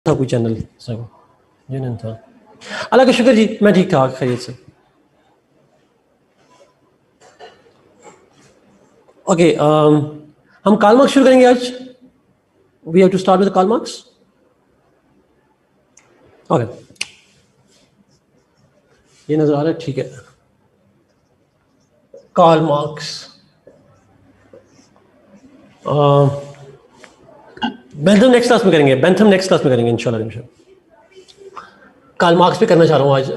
था कोई चैनल सब जी नहीं था। अल्लाह का शुक्र जी, मैं ठीक ठाक खैरियत से। ओके, हम कार्ल मार्क्स शुरू करेंगे आज। We have to start with Karl Marx. Okay, ये नजर आ रहा है, ठीक है। Karl Marx Bentham next class में करेंगे, बेंथम नेक्स्ट क्लास में करेंगे इंशाल्लाह। कार्ल मार्क्स पे करना चाह रहा हूँ आज।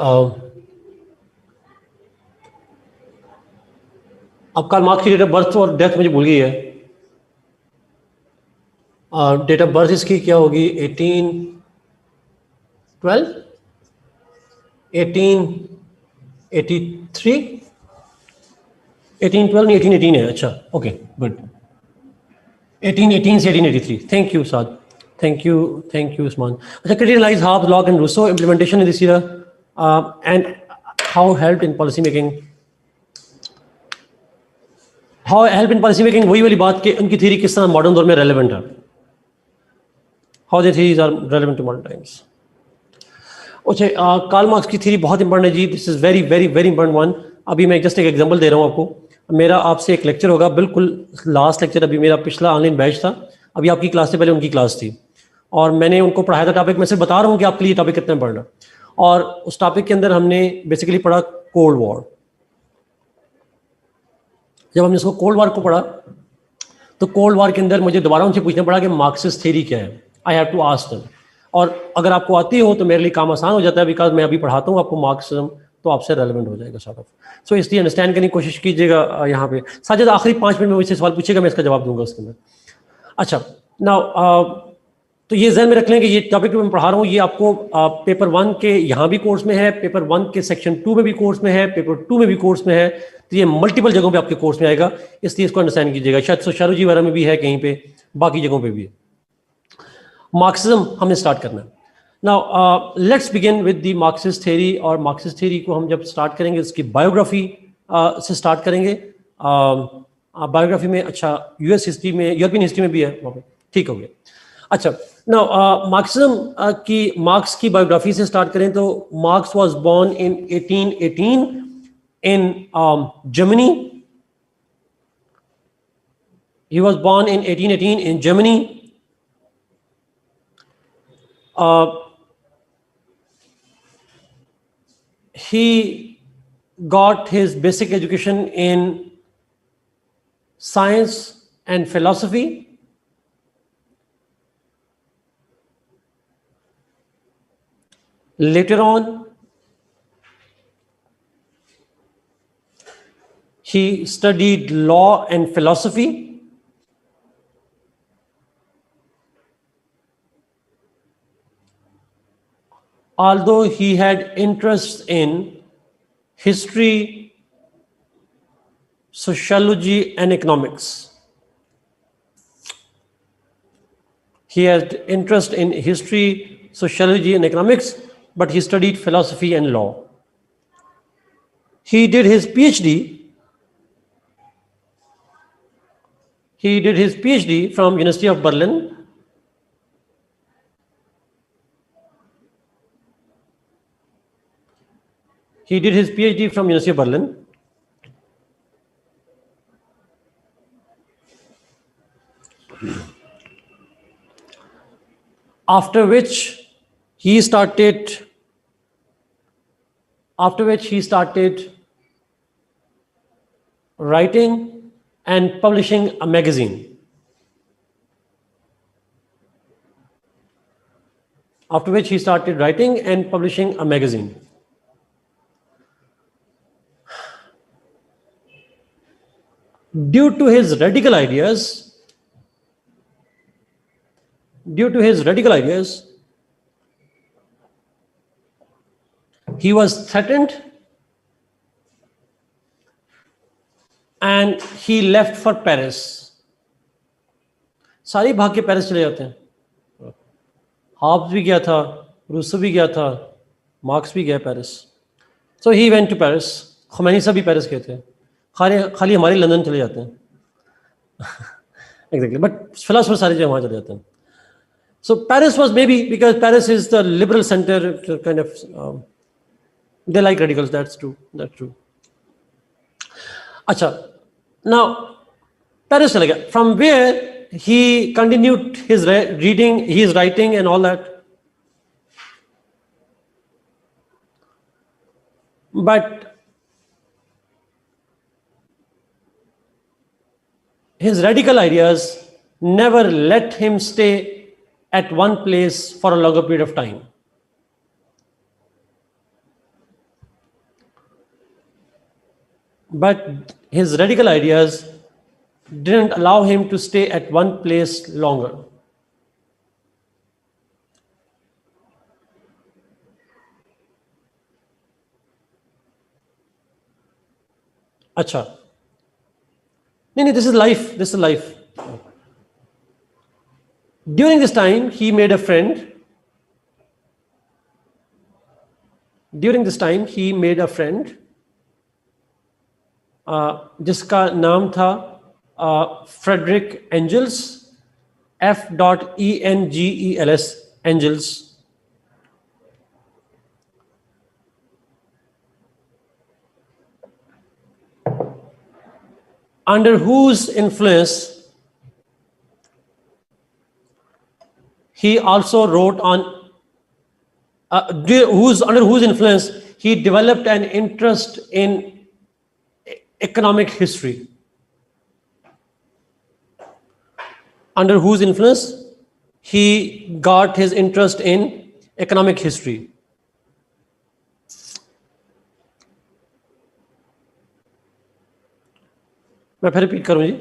अब कार्ल मार्क्स की डेट ऑफ बर्थ और डेथ मुझे भूल गई है। डेट ऑफ बर्थ इसकी क्या होगी? 1812 1883 1812 नहीं 1818 है। अच्छा, ओके, गुड। 1818 से 1883। Thank you Saad, thank you Usman. अच्छा, criticise Hobbes, Locke and Rousseau, implementation in this era and how help in policy making. How help in policy making, वही वाली बात कि उनकी थ्योरी किस तरह मॉडर्न दौर में रेलेवेंट है। How their theories are relevant to modern times. अच्छा, कार्ल मार्क्स की थ्योरी बहुत इंपॉर्टेंट है जी। This is very very very important one. अभी मैं जस्ट एक एग्जांपल दे रहा हूँ आपको। मेरा आपसे एक लेक्चर होगा, बिल्कुल लास्ट लेक्चर। अभी मेरा पिछला ऑनलाइन बैच था, अभी आपकी क्लास से पहले उनकी क्लास थी, और मैंने उनको पढ़ाया था टॉपिक। मैं सिर्फ बता रहा हूँ कि आपके लिए टॉपिक कितना पढ़ना। और उस टॉपिक के अंदर हमने बेसिकली पढ़ा कोल्ड वॉर। जब हमने इसको कोल्ड वॉर को पढ़ा तो कोल्ड वॉर के अंदर मुझे दोबारा उनसे पूछना पड़ा कि मार्क्सिस्ट थ्योरी क्या है। I have to ask them. और अगर आपको आती हो तो मेरे लिए काम आसान हो जाता है, बिकॉज मैं अभी पढ़ाता हूँ आपको मार्क्सिज्म, तो आपसे रेलेवेंट हो जाएगा सॉर्ट ऑफ। सो इसलिए अंडरस्टैंड करने की कोशिश कीजिएगा। यहाँ पे साजिद आखिरी 5 मिनट में मुझसे सवाल पूछेगा, मैं इसका जवाब दूंगा उसके अंदर। अच्छा, नाउ तो ये जहन में रख लें कि ये टॉपिक जो मैं पढ़ा रहा हूँ ये आपको पेपर 1 के यहाँ भी कोर्स में है, पेपर 1 के सेक्शन 2 में भी कोर्स में है, पेपर 2 में भी कोर्स में है। तो ये मल्टीपल जगहों पे आपके कोर्स में आएगा, इसलिए इसको अंडरस्टैंड कीजिएगा। शायद सोशियोलॉजी वगैरह में भी है, कहीं पे बाकी जगहों पे भी है। मार्क्सिज्म हमने स्टार्ट करना है। Now let's begin with the Marxist theory. और मार्क्सिस्ट थ्योरी को हम जब स्टार्ट करेंगे उसकी बायोग्राफी से स्टार्ट करेंगे। बायोग्राफी में, अच्छा, यूएस हिस्ट्री में, यूरोपियन हिस्ट्री में भी है वहाँ पे, ठीक हो गया। अच्छा, नाउ मार्क्सिज्म की, मार्क्स की बायोग्राफी से स्टार्ट करें तो Marx was born in 1818 in Germany. He was born in 1818 in Germany. He got his basic education in science and philosophy. Later on, he studied law and philosophy. Although he had interest in history, sociology, and economics. He had interest in history, sociology, and economics, but he studied philosophy and law. He did his PhD. He did his PhD from University of Berlin. He did his PhD from University of Berlin. After which he started writing and publishing a magazine. After which he started writing and publishing a magazine. Due to his radical ideas, he was threatened and he left for Paris. सारी भाग के Paris चले जाते हैं। Halves भी गया था, Rousseau भी गया था, मार्क्स भी गया Paris. So he went to Paris. Khomeini साहब भी पेरिस गए थे। खाली हमारे लंदन चले जाते हैं। एग्जैक्टली, बट फिलोसफर सारे जो वहाँ चले जाते हैं। So Paris was maybe because Paris is the liberal center, kind of. They like radicals. That's true. That's true. Acha. Now Paris चला गया. From where he continued his reading, his writing, and all that. But his radical ideas never let him stay at one place for a longer period of time. But his radical ideas didn't allow him to stay at one place longer. Acha. No, this is life. This is life. During this time, he made a friend. During this time, he made a friend जिसका नाम था Friedrich Engels, F.E.N.G.E.L.S. Engels. Under whose influence he also wrote on, under whose influence he developed an interest in economic history. Under whose influence he got his interest in economic history. मैं फिर repeat करूं जी.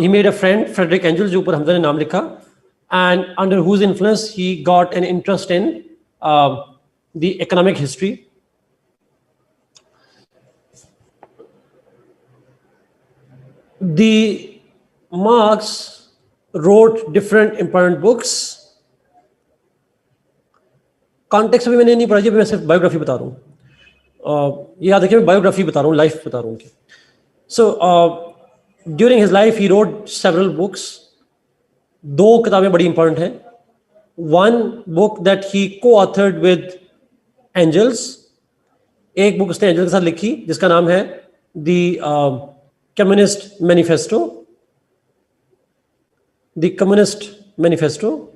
He made a friend, Frederick Engels, जो ऊपर हमजा ने नाम लिखा, and under whose influence he got an interest in the economic history. The Marx wrote different important books. Context अभी मैंने नहीं पढ़ा जी, मैं सिर्फ बायोग्राफी बता रहा हूँ. ये याद रखिए, मैं बायोग्राफी बता रहा हूँ, लाइफ बता रहा हूँ उनकी. So during his life he wrote several books. दो किताबें बड़ी इंपॉर्टेंट हैं. वन बुक दैट ही को ऑथर्ड विद एंजल्स. एक बुक उसने एंजल्स के साथ लिखी जिसका नाम है the communist manifesto. The communist manifesto.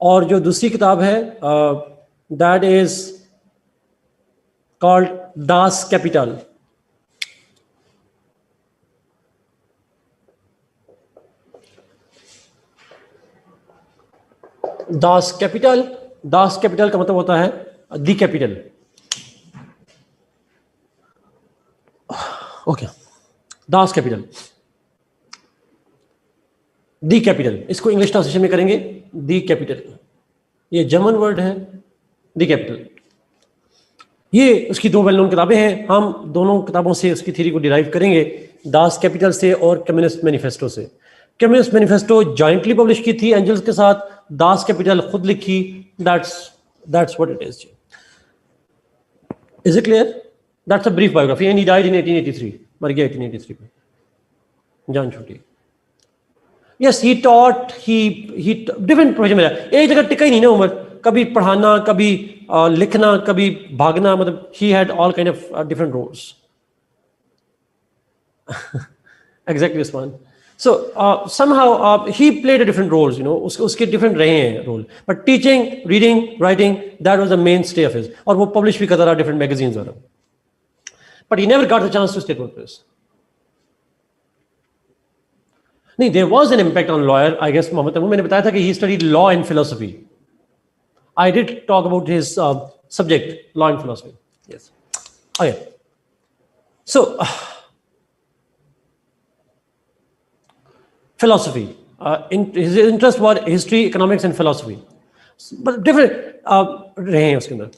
और जो दूसरी किताब है that is called Das Kapital. Das Kapital. Das Kapital का मतलब होता है the capital. Okay, Das Kapital, the capital. इसको इंग्लिश ट्रांसलेशन में करेंगे द कैपिटल. ये जर्मन वर्ड है द कैपिटल. ये उसकी दो वेल नोन किताबें हैं. हम दोनों किताबों से उसकी थ्योरी को डिराइव करेंगे, दास कैपिटल से और कम्युनिस्ट मैनिफेस्टो से. कम्युनिस्ट मैनिफेस्टो जॉइंटली पब्लिश की थी एंजल्स के साथ. दास कैपिटल खुद लिखी. That's what it is. Is it clear? That's a brief biography and he died in 1883. मर गया 1883 में, जान छूटी. Yes, he taught, he different profession में. एक जगह टिका ही नहीं ना उम्र. कभी पढ़ाना, कभी लिखना, कभी भागना. मतलब he had all kind of different roles. Exactly this one. So somehow he played a different roles, you know. उसके different रहे हैं role. But teaching, reading, writing, that was the mainstay of his. और वो publish भी करता रहा different magazines वाला. But he never got the chance to stay on press. नहीं, there was an impact on lawyer, I guess. Mohammad मैंने बताया था कि he studied law and philosophy. I did talk about his subject, law and philosophy. Yes. Okay. So. Philosophy. His interest was history, economics, and philosophy. But different रहे हैं उसके अंदर.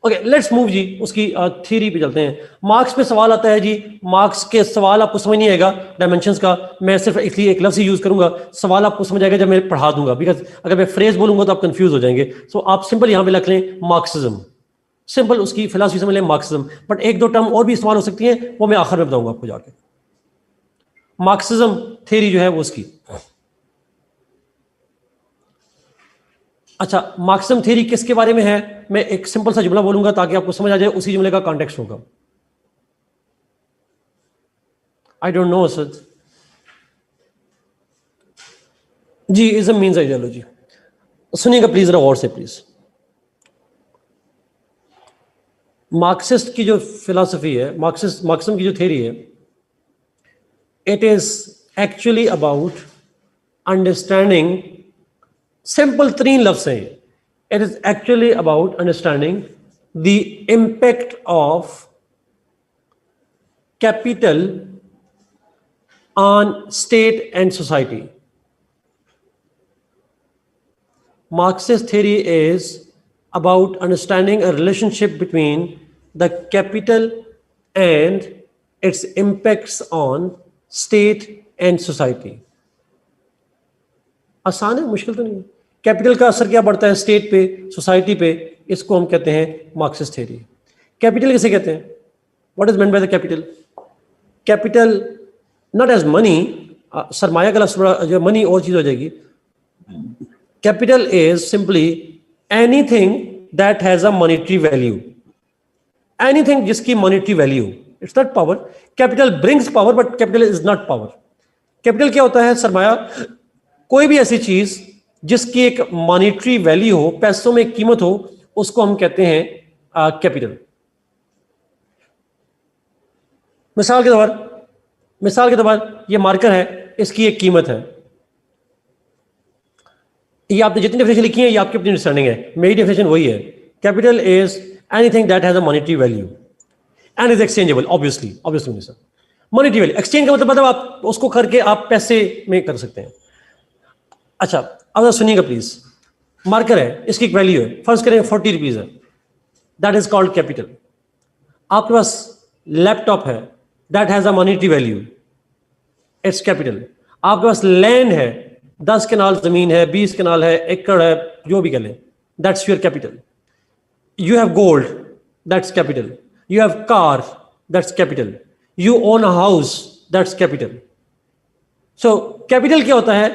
Okay, let's move जी. उसकी theory पे चलते हैं. Marks पे सवाल आता है जी. मार्क्स के सवाल आपको समझ नहीं आएगा डायमेंशंस का. मैं सिर्फ इसलिए एक लफ्ज़ ही यूज करूंगा. सवाल आपको समझ आएगा जब मैं पढ़ा दूंगा. बिकॉज अगर मैं फ्रेज बोलूंगा तो आप कंफ्यूज हो जाएंगे. सो आप सिंपल यहाँ पे लिख लें मार्क्सिज्म. सिंपल उसकी फिलॉसफी समझ लें मार्क्सिज्म. बट एक दो टर्म और भी इस्तेमाल हो सकती हैं, वो मैं आखिर में बताऊंगा आपको जाके. मार्क्सिज्म थ्योरी जो है वो उसकी। अच्छा, मार्क्सिज्म थ्योरी किसके बारे में है? मैं एक सिंपल सा जुमला बोलूंगा ताकि आपको समझ आ जाए, उसी जुमले का कॉन्टेक्स्ट होगा। I don't know sir. जी, इज्म मीन्स आइडियोलॉजी। सुनिएगा प्लीज, जरा गौर से प्लीज। मार्क्सिस्ट की जो फिलॉसफी है, मार्क्सिज्म की जो थ्योरी है, it is actually about understanding, simple 3 लफ्ज हैं। It is actually about understanding the impact of capital on state and society. Marxist theory is about understanding a relationship between the capital and its impacts on state and society. आसान है, मुश्किल तो नहीं है। Capital का असर क्या पड़ता है स्टेट पे, सोसाइटी पे, इसको हम कहते हैं मार्क्सिस्ट थ्योरी। कैपिटल किसे कहते हैं? What is meant by the capital? Capital not as money, सरमाया का लफ्ज जो मनी और चीज हो जाएगी। Capital is simply anything that has a monetary value. Anything जिसकी monetary value. It's not power. Capital brings power, but capital is not power. Capital क्या होता है? सरमाया कोई भी ऐसी चीज जिसकी एक monetary value हो, पैसों में कीमत हो, उसको हम कहते हैं कैपिटल। मिसाल के तौर पर ये मार्कर है, इसकी एक कीमत है। ये आपने जितनी डेफिनेशन लिखी है ये आपकी अपनी अंडरस्टैंडिंग है, मेरी डेफिनेशन वही है। Capital is anything that has a monetary value and is exchangeable. Obviously sir, monetary value exchange का मतलब आप उसको करके आप पैसे में कर सकते हैं। अच्छा, अब सुनिएगा प्लीज। मार्कर है, इसकी एक वैल्यू है, फर्ज करें 40 रुपीज है, दैट इज कॉल्ड कैपिटल। आपके पास लैपटॉप है, that has a monetary value, it's capital. आपके पास लैंड है, 10 कनाल जमीन है, 20 कनाल है, एकड़ है, जो भी कह लें, that's your capital. You have gold, that's capital. You have car, that's capital. You own a house, that's capital. So capital क्या होता है?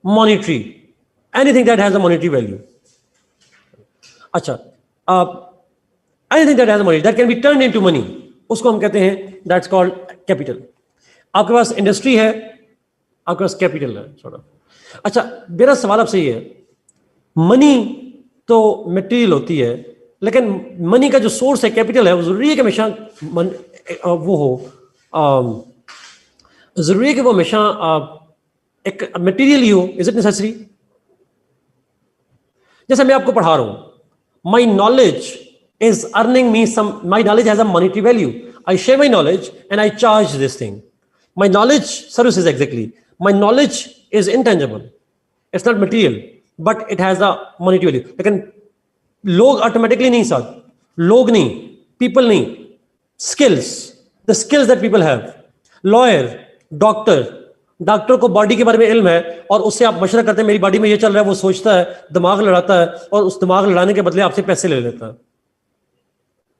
Monetary, anything that has a monetary value. अच्छा, anything that has a money that can be turned into money, उसको हम कहते हैं that's called capital. आपके पास industry है, आपके पास कैपिटल है थोड़ा। अच्छा, मेरा सवाल आपसे ये है, मनी तो मटेरियल होती है, लेकिन मनी का जो सोर्स है, कैपिटल है, वो जरूरी है कि हमेशा वो हो, जरूरी है कि वो हमेशा एक मटेरियल ही हो? Is it necessary? जैसे मैं आपको पढ़ा रहा हूं, my knowledge is earning me some, my knowledge has a monetary value. I share my knowledge and I charge this thing. My knowledge services exactly. My knowledge is intangible, it's not material, but it has a monetary value. लेकिन लोग automatically नहीं साथ, लोग नहीं, people नहीं, skills, the skills that people have. Lawyer, doctor को body के बारे में इल्म है और उससे आप मशवरा करते हैं मेरी बॉडी में ये चल रहा है, वो सोचता है, दिमाग लड़ाता है और उस दिमाग लड़ाने के बदले आपसे पैसे ले लेता है।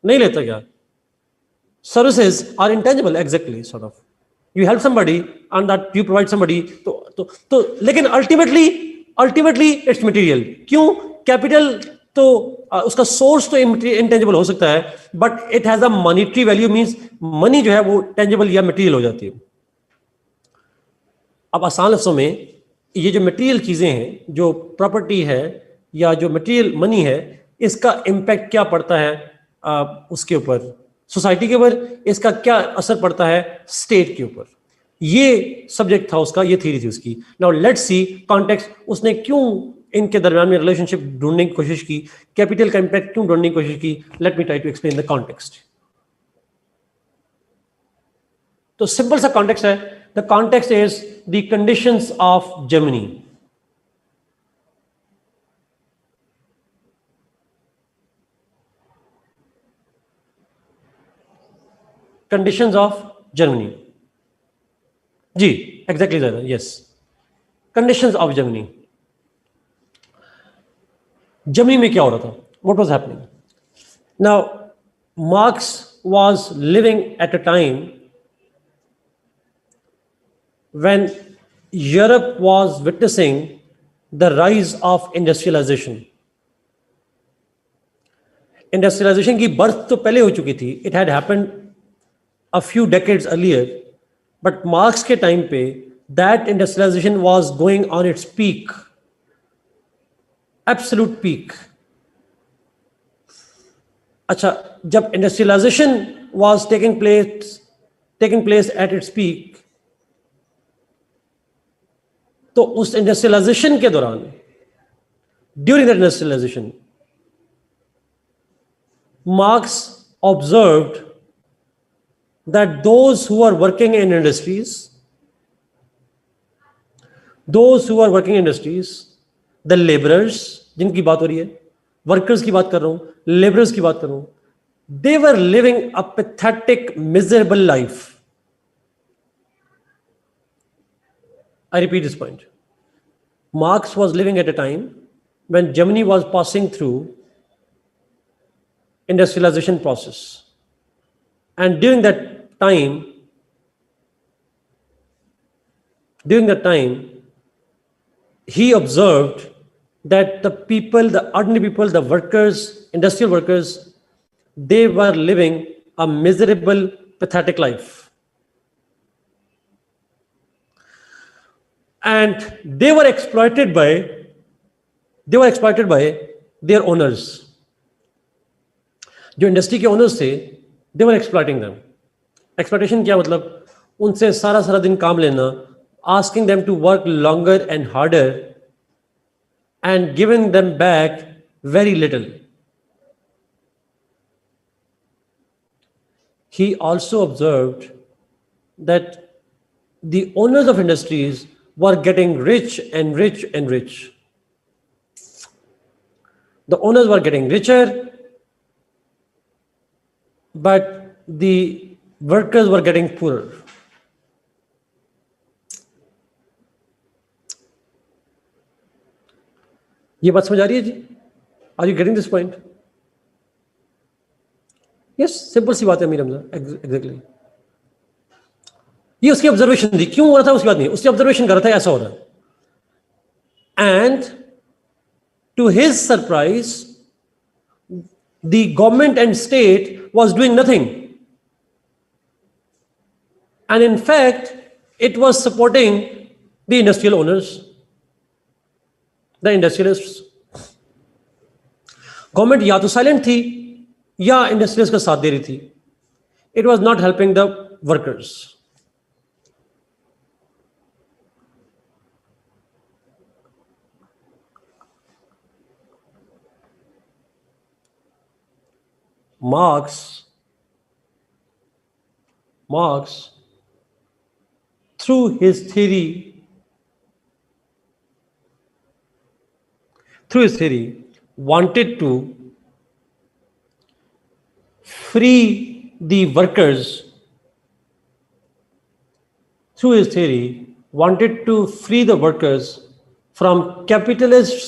नहीं लेता क्या? Services are intangible, exactly, sort of you help somebody and that you provide somebody, तो लेकिन ultimately it's material। क्यों? कैपिटल तो उसका सोर्स तो इंटेंजिबल हो सकता है, but it has a monetary value, means money जो है वो टेंजिबल या मटेरियल हो जाती है। अब आसान लफ्जों में, ये जो मटेरियल चीजें हैं, जो प्रॉपर्टी है या जो मटेरियल मनी है, इसका इम्पैक्ट क्या पड़ता है उसके ऊपर, सोसाइटी के ऊपर, इसका क्या असर पड़ता है स्टेट के ऊपर। ये सब्जेक्ट था उसका, ये थ्योरी थी उसकी। नाउ लेट्स सी कॉन्टेक्स्ट, उसने क्यों इनके दरमियान में रिलेशनशिप ढूंढने की कोशिश की, कैपिटल का इंपैक्ट क्यों ढूंढने की कोशिश की। Let me try to explain the context. तो सिंपल सा कॉन्टेक्स्ट है, the context is the conditions of Germany. Conditions of Germany, जी एग्जैक्टली ज़्यादा, yes, conditions of Germany. Germany में क्या हो रहा था? What was happening? Now Marx was living at a time when Europe was witnessing the rise of industrialization. Industrialization की birth तो पहले हो चुकी थी. It had happened a few decades earlier, but Marx के time पे that industrialization was going on its peak, absolute peak. अच्छा, जब industrialization was taking place at its peak, तो उस इंडस्ट्रियलाइजेशन के दौरान, during that industrialisation, Marx observed that those who are working in industries, the labourers, जिनकी बात हो रही है, वर्कर्स की बात कर रहा हूं, लेबरर्स की बात कर रहा हूं, they were living a pathetic miserable life. I repeat this point. Marx was living at a time when Germany was passing through industrialization process. And during that time, he observed that the people, the ordinary people, the workers, industrial workers, they were living a miserable, pathetic life. And they were exploited by their owners. जो industry के owners थे, they were exploiting them. Exploitation क्या मतलब? उनसे सारा दिन काम लेना, asking them to work longer and harder, and giving them back very little. He also observed that the owners of industries were getting rich and rich and rich. The owners were getting richer, but the workers were getting poorer. ये बात समझ आ रही है जी? Are you getting this point? Yes, simple सी बात है मीर हमजा, exactly. ये उसकी ऑब्जर्वेशन थी. क्यों हो रहा था उसकी बात नहीं, उसकी ऑब्जर्वेशन कर रहा था ऐसा हो रहा है. And to his surprise the government and state was doing nothing, and in fact it was supporting the industrial owners, the industrialists. Government या तो साइलेंट थी या इंडस्ट्रियलिस्ट का साथ दे रही थी. It was not helping the workers. Marx, through his theory, wanted to free the workers. Through his theory, wanted to free the workers from capitalists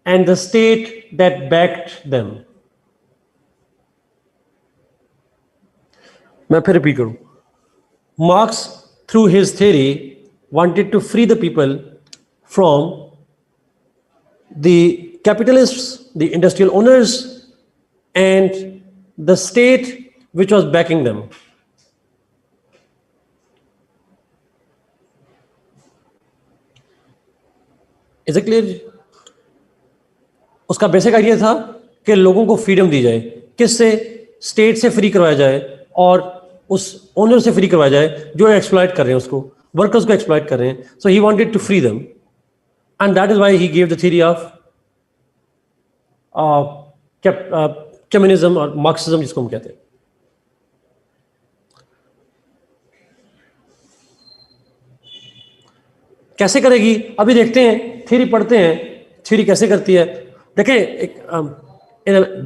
and the state that backed them. मैं फिर repeat करूं. Marx, through his theory, wanted to free the people from the capitalists, the industrial owners, and the state which was backing them. Is it clear? उसका basic idea था कि लोगों को freedom दी जाए. किससे? स्टेट से फ्री करवाया जाए और उस ओनर से फ्री करवाया जाए जो एक्सप्लॉइट कर रहे हैं उसको, वर्कर्स को एक्सप्लॉइट कर रहे हैं. So he wanted to free them, and that is why he give the theory of communism और मार्क्सिज्म, जिसको हम कहते हैं. कैसे करेगी अभी देखते हैं. थ्योरी पढ़ते हैं, थ्योरी कैसे करती है. देखें,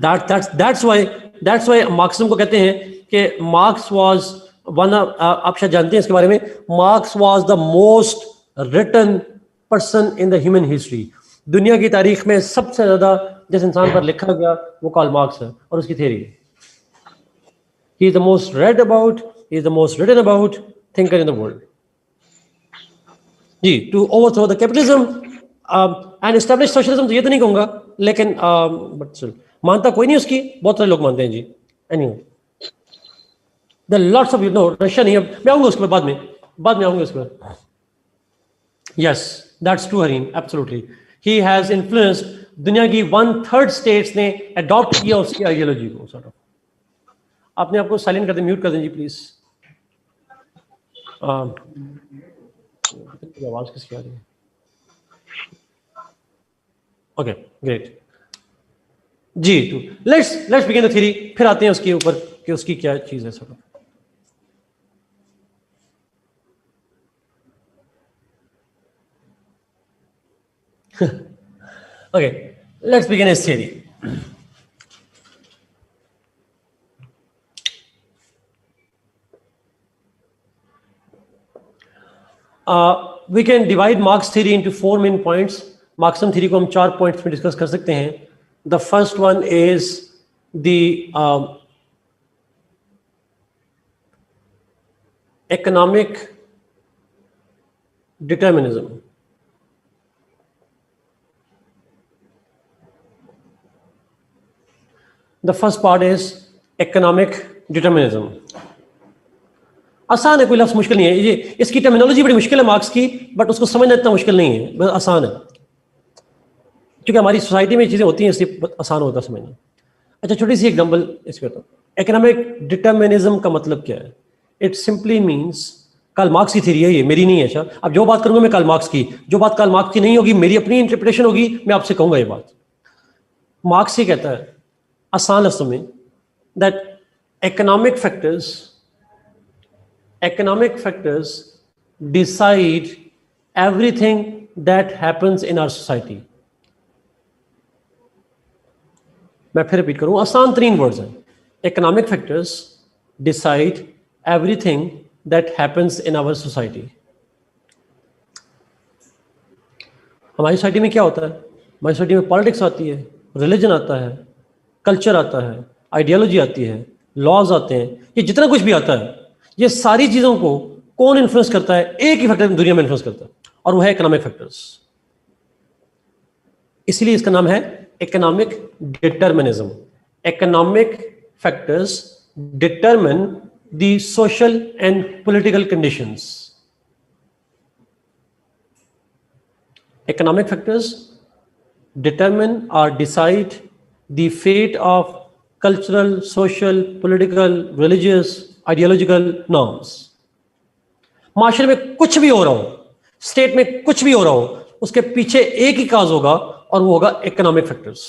दैट्स व्हाई मार्क्सिज्म को कहते हैं कि मार्क्स वाज वन, आप शायद जानते हैं इसके बारे में, Marx was the most written person in the human history. दुनिया की तारीख में सबसे ज्यादा जिस इंसान पर लिखा गया वो कार्ल मार्क्स है और उसकी थ्योरी है. He is the most read about, he is the most written about thinker in the world. जी, to overthrow the capitalism and establish socialism, तो ये तो नहीं कहूंगा, लेकिन बट मानता कोई नहीं उसकी, बहुत सारे लोग मानते हैं जी। Anyway the lots of you know Russia नहीं है, मैं आऊंगा उसके बाद में आऊंगा उसके बाद। Yes that's true Hareem, absolutely he has influenced, दुनिया की 1/3 स्टेट्स ने अडॉप्ट किया उसकी आइडियोलॉजी को। सॉर्ट ऑफ आपने आपको साइलेंट कर दें, म्यूट कर दें जी प्लीज। आवाज किसकी आ रही है? ओके ग्रेट जी। To let's begin the theory, फिर आते हैं उसके ऊपर कि उसकी क्या चीज है। Sort of okay, let's begin his theory. We can divide Marx theory into 4 main points. Marxism theory को हम 4 points में डिस्कस कर सकते हैं. The first one is the economic determinism. The first part is economic determinism. आसान है, कोई लफ्ज मुश्किल नहीं है। ये इसकी टर्मिनोलॉजी बड़ी मुश्किल है मार्क्स की, बट उसको समझना इतना मुश्किल नहीं है, बस आसान है, क्योंकि हमारी सोसाइटी में चीजें होती हैं इसलिए आसान होता है समझना। अच्छा, छोटी सी एग्जांपल इसके बताओ। इकोनॉमिक डिटर्मिनिज्म का मतलब क्या है? It simply means, Karl Marx की थ्योरी है ये, मेरी नहीं है। अच्छा, अब जो बात करूंगा मैं कार्ल मार्क्स की, जो बात कार्ल मार्क्स की नहीं होगी, मेरी अपनी इंटरप्रिटेशन होगी, मैं आपसे कहूंगा ये बात। मार्क्स ये कहता है आसान लफ्जों में that economic factors decide everything that happens in our society. मैं फिर रिपीट करूं, आसान तरीन वर्ड्स हैं। Economic factors decide everything that happens in our society. हमारी सोसाइटी में क्या होता है? हमारी सोसाइटी में पॉलिटिक्स आती है, रिलीजन आता है, कल्चर आता है, आइडियोलॉजी आती है, लॉज आते हैं, ये जितना कुछ भी आता है, ये सारी चीजों को कौन इन्फ्लुएंस करता है? एक ही फैक्टर दुनिया में इन्फ्लुएंस करता है, और वो है इकोनॉमिक फैक्टर्स। इसीलिए इसका नाम है economic determinism. Economic factors determine the social and political conditions. Economic factors determine or decide the fate of cultural, social, political, religious, ideological norms. माशरे में कुछ भी हो रहा हो, स्टेट में कुछ भी हो रहा हो, उसके पीछे एक ही काज होगा और वो होगा इकोनॉमिक फैक्टर्स।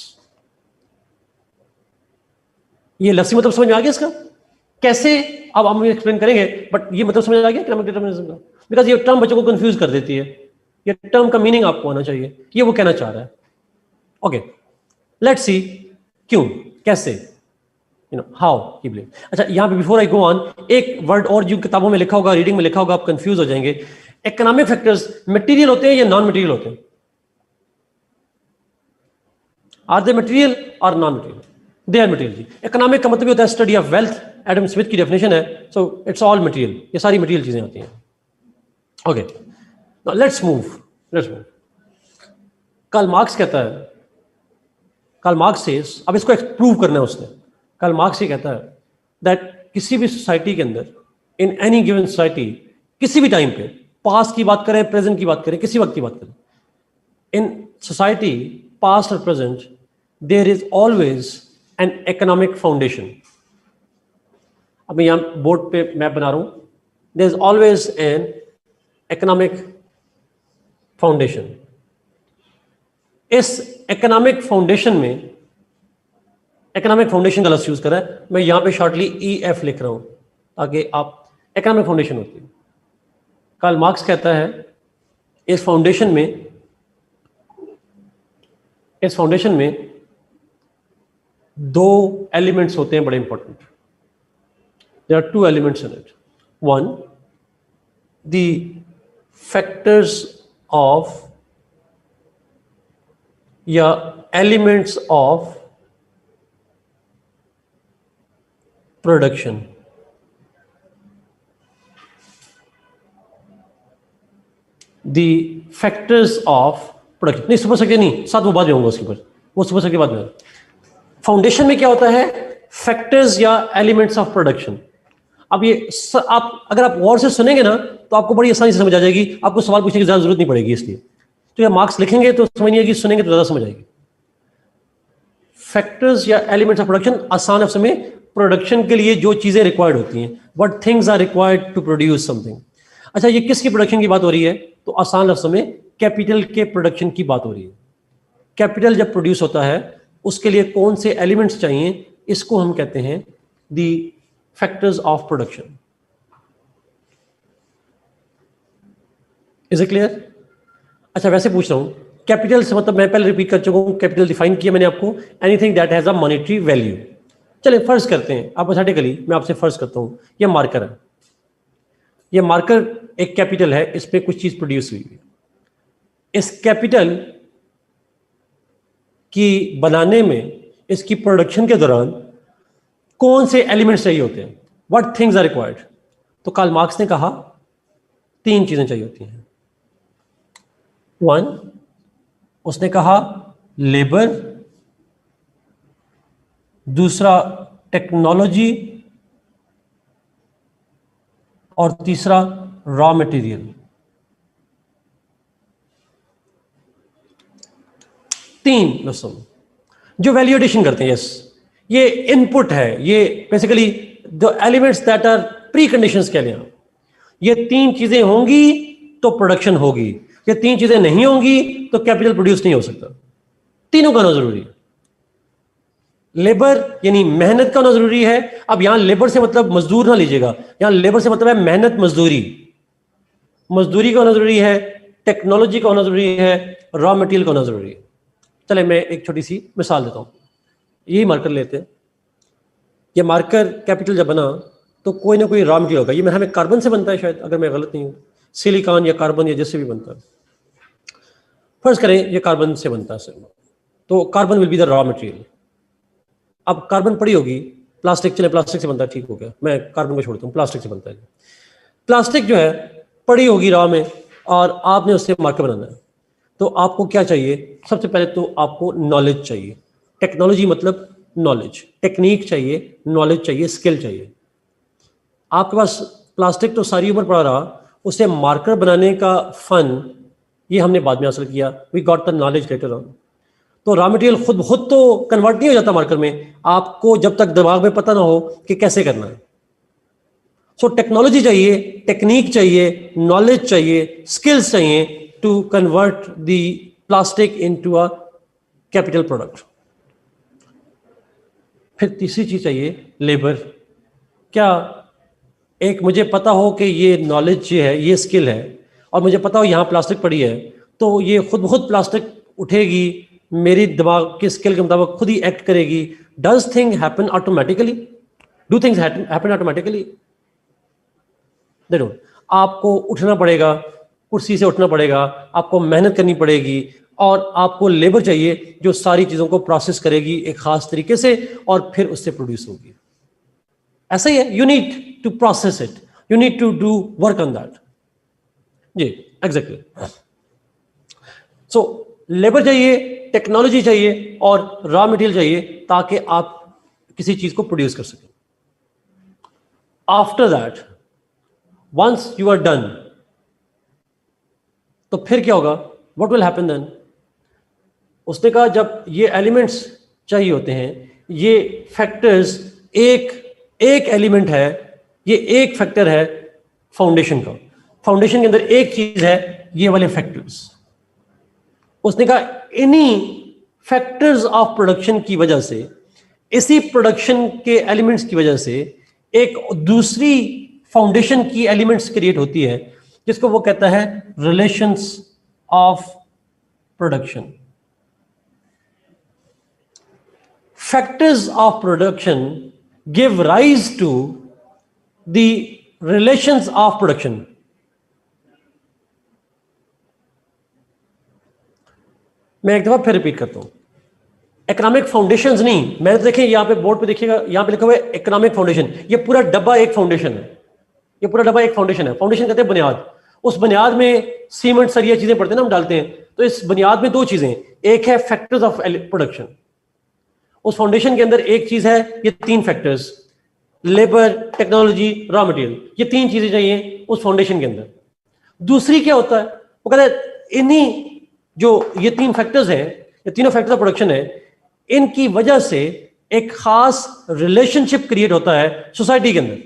ये लफ्ज़ी मतलब समझ में आ गया इसका? कैसे अब हम एक्सप्लेन करेंगे, बट ये मतलब समझ आ गया इकोनॉमिक डिटर्मिनिज्म का? बिकॉज ये टर्म बच्चों को कंफ्यूज कर देती है। ये टर्म का मीनिंग आपको आना चाहिए, ये वो कहना चाह रहा है। ओके, लेट्स सी क्यों, कैसे, you know how he believe. अच्छा, यहां पे बिफोर आई गो ऑन, एक वर्ड और जो किताबों में लिखा होगा, रीडिंग में लिखा होगा, आप कंफ्यूज हो जाएंगे। इकोनॉमिक फैक्टर्स मटेरियल होते हैं या नॉन मटेरियल होते हैं? आर दे मटेरियल और non material? They are material जी। इकोनॉमिक का मतलब होता है study of wealth, Adam Smith की डेफिनेशन है, सो इट्स ऑल मटेरियल, ये सारी मटेरियल चीजें आती हैं। Okay, let's move. Karl Marx कहता है, कार्ल मार्क्स सेज, अब इसको प्रूव करना है उसने। कार्ल मार्क्स ये कहता है दैट किसी भी सोसाइटी के अंदर, इन एनी गिवन सोसाइटी, किसी भी टाइम पे, पास्ट की बात करें, प्रेजेंट की बात करें, किसी वक्त की बात करें, इन सोसाइटी पास्ट और present, there is always an economic foundation. अब मैं यहां बोर्ड पे मैप बना रहा हूं, there is always an economic foundation. इस इकोनॉमिक फाउंडेशन में, इकोनॉमिक फाउंडेशन का लफ्ज़ यूज करा है, मैं यहां पे शॉर्टली EF लिख रहा हूं ताकि आप, इकोनॉमिक फाउंडेशन होती है। कार्ल मार्क्स कहता है इस फाउंडेशन में दो एलिमेंट्स होते हैं बड़े important. There are 2 elements in it. One, the factors of या elements of production. The factors of production, नहीं सुपर स्ट्रक्चर नहीं, साथ वो बाद में होंगे उसके ऊपर, वो सुपर स्ट्रक्चर बाद में। फाउंडेशन में क्या होता है? फैक्टर्स या एलिमेंट्स ऑफ प्रोडक्शन। अब ये आप अगर आप गौर से सुनेंगे ना तो आपको बड़ी आसानी से समझ आ जाएगी, आपको सवाल पूछने की ज्यादा जरूरत नहीं पड़ेगी। इसलिए तो या मार्क्स लिखेंगे तो समझ नहीं आएगी, सुनेंगे तो ज्यादा समझ आएगी। फैक्टर्स या एलिमेंट्स ऑफ प्रोडक्शन, आसान लफ्ज़ में प्रोडक्शन के लिए जो चीजें रिक्वायर्ड होती हैं, what things are required to produce something. अच्छा, ये किसकी प्रोडक्शन की बात हो रही है? तो आसान लफ्ज़ में कैपिटल के प्रोडक्शन की बात हो रही है। कैपिटल जब प्रोड्यूस होता है उसके लिए कौन से एलिमेंट्स चाहिए, इसको हम कहते हैं the factors of production. Is it clear? अच्छा, वैसे पूछ रहा हूं, कैपिटल से मतलब मैं पहले रिपीट कर चुका हूं, कैपिटल डिफाइन किया मैंने आपको, anything that has a monetary value. चलिए फर्ज करते हैं, हाइपोथेटिकली मैं आपसे फर्ज करता हूं, ये मार्कर है, ये मार्कर एक कैपिटल है, इस पे कुछ चीज प्रोड्यूस हुई है। इस कैपिटल की बनाने में, इसकी प्रोडक्शन के दौरान कौन से एलिमेंट्स चाहिए होते हैं, व्हाट थिंग्स आर रिक्वायर्ड। तो कार्ल मार्क्स ने कहा 3 चीजें चाहिए होती हैं। 1, उसने कहा लेबर, दूसरा टेक्नोलॉजी, और तीसरा रॉ मटेरियल। 3 लफ्ज़ों जो वैल्यू एडिशन करते हैं। यस, ये इनपुट है, ये basically the elements that are preconditions कह लें। ये 3 चीजें होंगी तो प्रोडक्शन होगी, ये 3 चीजें नहीं होंगी तो कैपिटल प्रोड्यूस नहीं हो सकता। तीनों का होना जरूरी है। लेबर यानी मेहनत का होना जरूरी है। अब यहां लेबर से मतलब मजदूर ना लीजिएगा, यहां लेबर से मतलब है मेहनत, मजदूरी। मजदूरी का होना जरूरी है, टेक्नोलॉजी का होना जरूरी है, रॉ मटेरियल का होना जरूरी है। चले मैं एक छोटी सी मिसाल देता हूं। यही मार्कर लेते हैं, ये मार्कर कैपिटल जब बना तो कोई ना कोई रॉ मटेरियल होगा। ये मेरा हमें कार्बन से बनता है शायद, अगर मैं गलत नहीं हूं, सिलिकॉन या कार्बन या जिससे भी बनता है। फर्ज करें ये कार्बन से बनता है, तो carbon will be the raw material. अब कार्बन पड़ी होगी, प्लास्टिक, चले प्लास्टिक से बनता है, ठीक हो गया, मैं कार्बन को छोड़ता हूँ, प्लास्टिक से बनता है। प्लास्टिक जो है पड़ी होगी रॉ में, और आपने उससे मार्कर बनाना है। तो आपको क्या चाहिए? सबसे पहले तो आपको नॉलेज चाहिए। टेक्नोलॉजी मतलब नॉलेज, टेक्निक चाहिए, नॉलेज चाहिए, स्किल चाहिए। आपके पास प्लास्टिक तो सारी उम्र पड़ा रहा, उसे मार्कर बनाने का फन ये हमने बाद में हासिल किया, we got the knowledge later on. तो रॉ मटेरियल खुद तो कन्वर्ट नहीं हो जाता मार्कर में, आपको जब तक दिमाग में पता ना हो कि कैसे करना है। सो टेक्नोलॉजी चाहिए, टेक्निक चाहिए, नॉलेज चाहिए, स्किल्स चाहिए to convert the plastic into a capital product. फिर तीसरी चीज चाहिए लेबर। क्या एक मुझे पता हो कि ये नॉलेज ये है, ये स्किल है, और मुझे पता हो यहाँ प्लास्टिक पड़ी है, तो ये खुद प्लास्टिक उठेगी, मेरी दिमाग के स्किल के मुताबिक खुद ही एक्ट करेगी। Does thing happen automatically? Do things happen automatically? They don't. आपको उठना पड़ेगा, कुर्सी से उठना पड़ेगा, आपको मेहनत करनी पड़ेगी, और आपको लेबर चाहिए जो सारी चीजों को प्रोसेस करेगी एक खास तरीके से, और फिर उससे प्रोड्यूस होगी। ऐसा ही है, you need to process it, you need to do work on that. जी एग्जैक्टली। सो लेबर चाहिए, टेक्नोलॉजी चाहिए, और रॉ मटेरियल चाहिए, ताकि आप किसी चीज को प्रोड्यूस कर सकें। After that, once you are done, तो फिर क्या होगा? What will happen then? उसने कहा जब ये एलिमेंट्स चाहिए होते हैं, ये फैक्टर्स, एक एलिमेंट है, ये एक फैक्टर है फाउंडेशन का। फाउंडेशन के अंदर एक चीज है, ये वाले फैक्टर्स। उसने कहा इन्हीं फैक्टर्स ऑफ प्रोडक्शन की वजह से, इसी प्रोडक्शन के एलिमेंट्स की वजह से एक दूसरी फाउंडेशन की एलिमेंट्स क्रिएट होती है, जिसको वो कहता है relations of production. Factors of production give rise to the relations of production. मैं एक दफा फिर रिपीट करता हूं, इकोनॉमिक फाउंडेशंस नहीं, मैंने तो देखें यहां पे बोर्ड पे देखिएगा, यहां पे लिखा हुआ है इकोनॉमिक फाउंडेशन। ये पूरा डब्बा एक फाउंडेशन है, ये पूरा डब्बा एक फाउंडेशन है। फाउंडेशन कहते हैं बुनियाद। उस बुनियाद में सीमेंट सरिया चीजें पड़ते हैं ना, हम डालते हैं, तो इस बुनियाद में दो चीजें, एक है फैक्टर्स ऑफ प्रोडक्शन, उस फाउंडेशन के अंदर एक चीज है, ये तीन factors, labour, technology, raw material, ये तीन चीजें चाहिए उस फाउंडेशन के अंदर। दूसरी क्या होता है, वो कहता है इन्हीं जो ये तीन फैक्टर्स हैं, ये तीनों फैक्टर्स ऑफ प्रोडक्शन है, इनकी वजह से एक खास रिलेशनशिप क्रिएट होता है सोसाइटी के अंदर।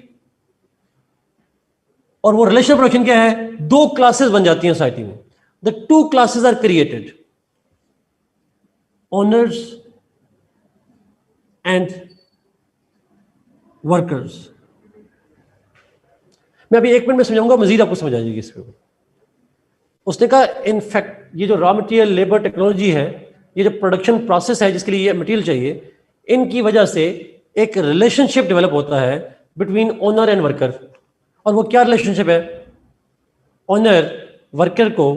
और वो रिलेशन प्रोडक्शन क्या है, दो क्लासेस बन जाती हैं सोसाइटी में। The two classes are created, owners and workers. मैं अभी 1 मिनट में समझाऊंगा, मजीद आपको समझ आ जाएगी इसके ऊपर। उसने कहा इनफैक्ट ये जो रॉ मटेरियल, लेबर, टेक्नोलॉजी है, ये जो प्रोडक्शन प्रोसेस है जिसके लिए ये मटेरियल चाहिए, इनकी वजह से एक रिलेशनशिप डेवलप होता है बिटवीन ओनर एंड वर्कर। और वो क्या रिलेशनशिप है, ओनर वर्कर को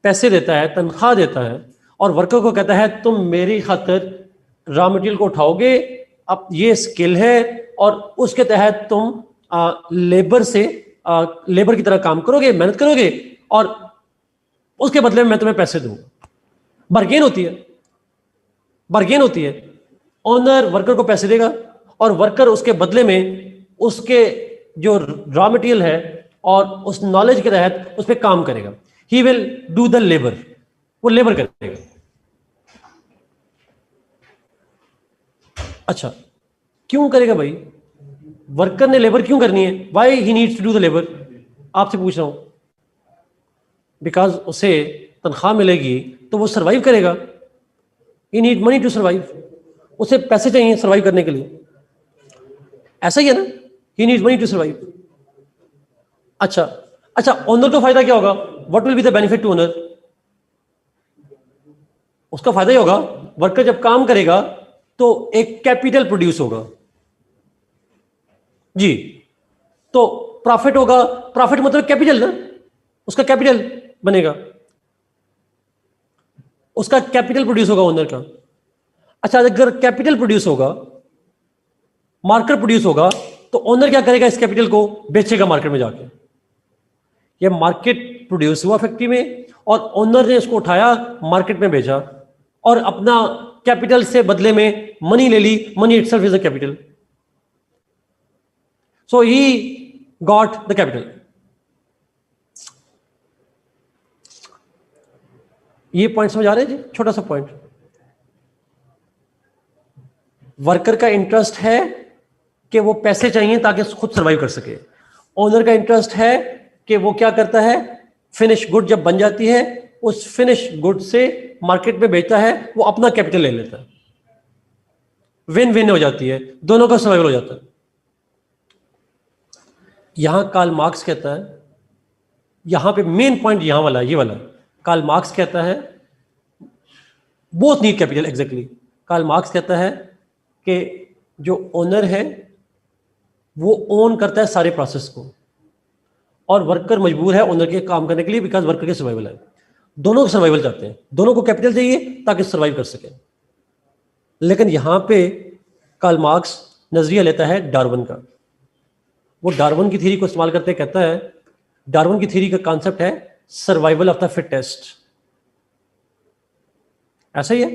पैसे देता है, तनख्वाह देता है, और वर्कर को कहता है तुम मेरी खातिर रॉ मटेरियल को उठाओगे, अब ये स्किल है, और उसके तहत तुम लेबर से लेबर की तरह काम करोगे, मेहनत करोगे, और उसके बदले में मैं तुम्हें पैसे दूंगा। बार्गेन होती है, बार्गेन होती है। ओनर वर्कर को पैसे देगा और वर्कर उसके बदले में उसके जो रॉ मटेरियल है और उस नॉलेज के तहत उस पर काम करेगा। He will do the labour, वो लेबर करेगा। अच्छा, क्यों करेगा भाई? वर्कर ने लेबर क्यों करनी है? Why he needs to do the labour? आपसे पूछ रहा हूं। बिकॉज उसे तनख्वाह मिलेगी तो वो सर्वाइव करेगा। ही नीड मनी टू सर्वाइव, उसे पैसे चाहिए सर्वाइव करने के लिए। ऐसा ही है ना, he needs money to survive. अच्छा, ओनर को फायदा क्या होगा? What will be the benefit to owner? उसका फायदा ही होगा, वर्कर जब काम करेगा तो एक कैपिटल प्रोड्यूस होगा जी, तो प्रॉफिट होगा। प्रॉफिट मतलब कैपिटल ना, उसका कैपिटल बनेगा, उसका कैपिटल प्रोड्यूस होगा ओनर का। अच्छा, अगर कैपिटल प्रोड्यूस होगा, मार्केट प्रोड्यूस होगा, तो ओनर क्या करेगा? इस कैपिटल को बेचेगा मार्केट में जाके। ये मार्केट प्रोड्यूस हुआ फैक्ट्री में और ओनर ने इसको उठाया, मार्केट में बेचा और अपना कैपिटल से बदले में मनी ले ली। Money itself is a capital, so he got the capital. ये पॉइंट समझ आ रहे हैं जी? छोटा सा पॉइंट। वर्कर का इंटरेस्ट है कि वो पैसे चाहिए ताकि खुद सर्वाइव कर सके। ओनर का इंटरेस्ट है कि वो क्या करता है, फिनिश गुड जब बन जाती है उस फिनिश गुड से मार्केट में बेचता है, वो अपना कैपिटल ले लेता है। विन विन हो जाती है, दोनों का सर्वाइवल हो जाता है। यहां कार्ल मार्क्स कहता है, यहां पे मेन पॉइंट यहां वाला, ये वाला। कार्ल मार्क्स कहता है both need capital. Exactly, Karl Marx कहता है कि जो ओनर है वो ओन करता है सारे प्रोसेस को और वर्कर मजबूर है ओनर के काम करने के लिए, बिकॉज वर्कर के सर्वाइवल है। दोनों को सर्वाइवल चाहते हैं, दोनों को कैपिटल चाहिए ताकि सर्वाइव कर सके। लेकिन यहां पे कार्ल मार्क्स नजरिया लेता है डार्विन का। वो डार्विन की थ्योरी को इस्तेमाल करते कहता है, डार्विन की थ्योरी का कॉन्सेप्ट है सर्वाइवल ऑफ द फिटेस्ट। ऐसा ही है,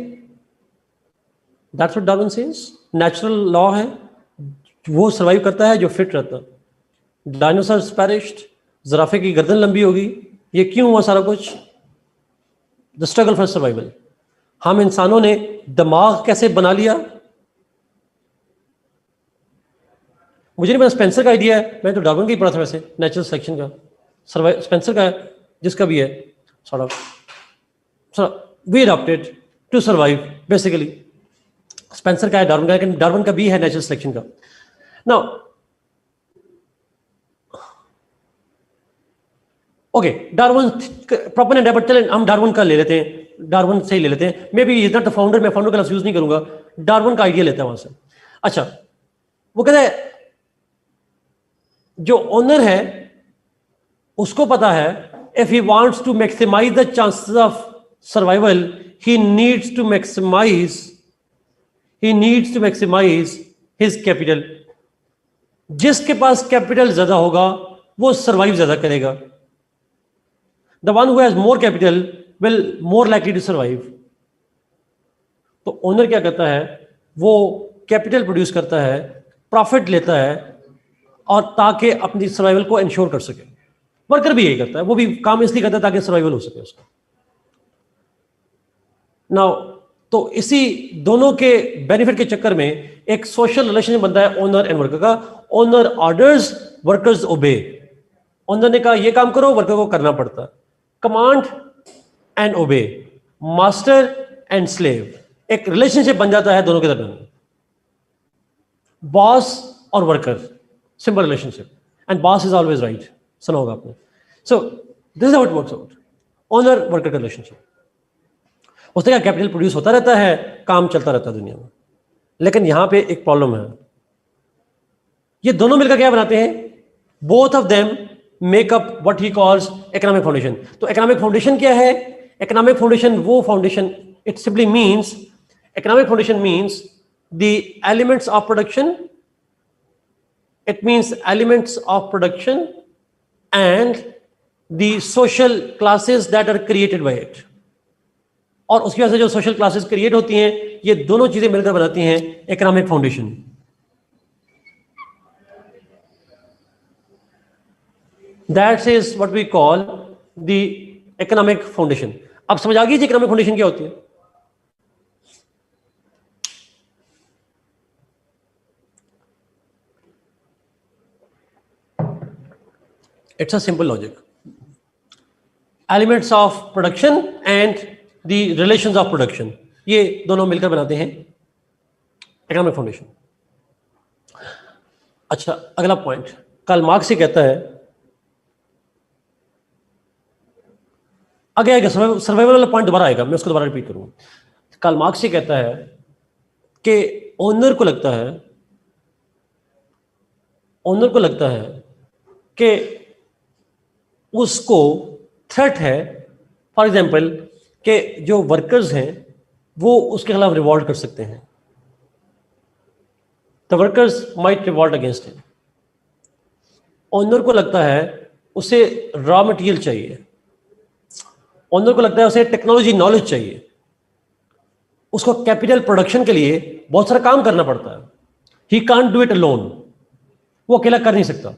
that's what Darwin says. Natural law है, वो सर्वाइव करता है जो फिट रहता है। डायनासोर्स पेरिश्ड, ज़राफे की गर्दन लंबी होगी। ये क्यों हुआ सारा कुछ? The struggle for survival. हम इंसानों ने दिमाग कैसे बना लिया? मुझे नहीं पता, स्पेंसर का आइडिया है, मैं तो डार्विन का ही पढ़ा था वैसे, नेचुरल सिलेक्शन का। स्पेंसर का है, जिसका भी है, we adopted to survive basically. Spencer का है, डार्विन का है, लेकिन डार्विन का भी है नेचुरल सिलेक्शन का। नाउ ओके, डार्विन प्रोपोनेंट है, बट चलें हम डार्विन का ले लेते हैं, डार्विन से ही ले लेते हैं। May be is not the founder, मैं फाउंडर का लफ्ज़ यूज नहीं करूंगा, डार्विन का आइडिया लेते हैं वहां से। अच्छा, वो कहते हैं जो ओनर है उसको पता है if he wants to maximise the chances of survival, he needs to maximize his capital। जिसके पास कैपिटल ज्यादा होगा वो सर्वाइव ज्यादा करेगा। The one who has more capital will more likely to survive. तो ओनर क्या करता है, वो कैपिटल प्रोड्यूस करता है, प्रॉफिट लेता है, और ताकि अपनी सर्वाइवल को इंश्योर कर सके। वर्कर भी यही करता है, वो भी काम इसलिए करता है ताकि सर्वाइवल हो सके उसका। नाउ तो इसी दोनों के बेनिफिट के चक्कर में एक सोशल रिलेशनशिप बनता है ओनर एंड वर्कर का। Owner orders, workers obey. Owner ने कहा ये काम करो, वर्कर को करना पड़ता है। कमांड एंड ओबे, मास्टर एंड स्लेव, एक रिलेशनशिप बन जाता है दोनों के दरमियान, बॉस और worker, simple relationship, and boss is always right, सुना होगा आपने। So this is how it works out, owner worker का रिलेशनशिप। उससे क्या कैपिटल प्रोड्यूस होता रहता है, काम चलता रहता है दुनिया में। लेकिन यहां पे एक प्रॉब्लम है, ये दोनों मिलकर क्या बनाते हैं, both of them make up what he calls economic foundation. तो इकोनॉमिक फाउंडेशन क्या है? इकोनॉमिक फाउंडेशन वो foundation, it simply means, economic foundation means the elements of production, it means elements of production and the social classes that are created by it. और उसकी वजह से जो social classes create होती हैं, ये दोनों चीजें मिलकर बनाती हैं economic foundation. That is what we call the economic foundation. अब समझ आ गई जी इकोनॉमिक फाउंडेशन क्या होती है? It's a simple logic, elements of production and the relations of production, ये दोनों मिलकर बनाते हैं इकोनॉमिक फाउंडेशन। अच्छा, अगला पॉइंट, कार्ल मार्क्स ये कहता है, आगे आएगा सर्वाइवल वाला पॉइंट दोबारा आएगा, मैं उसको दोबारा रिपीट करूंगा। कार्ल मार्क्स ये कहता है कि ओनर को लगता है कि उसको थ्रेट है, फॉर एग्जाम्पल कि जो वर्कर्स हैं वो उसके खिलाफ रिवॉल्ट कर सकते हैं, the workers might revolt against him. Owner को लगता है उसे रॉ मटेरियल चाहिए, ओनर को लगता है उसे टेक्नोलॉजी नॉलेज चाहिए, उसको कैपिटल प्रोडक्शन के लिए बहुत सारा काम करना पड़ता है, he can't do it alone, वो अकेला कर नहीं सकता,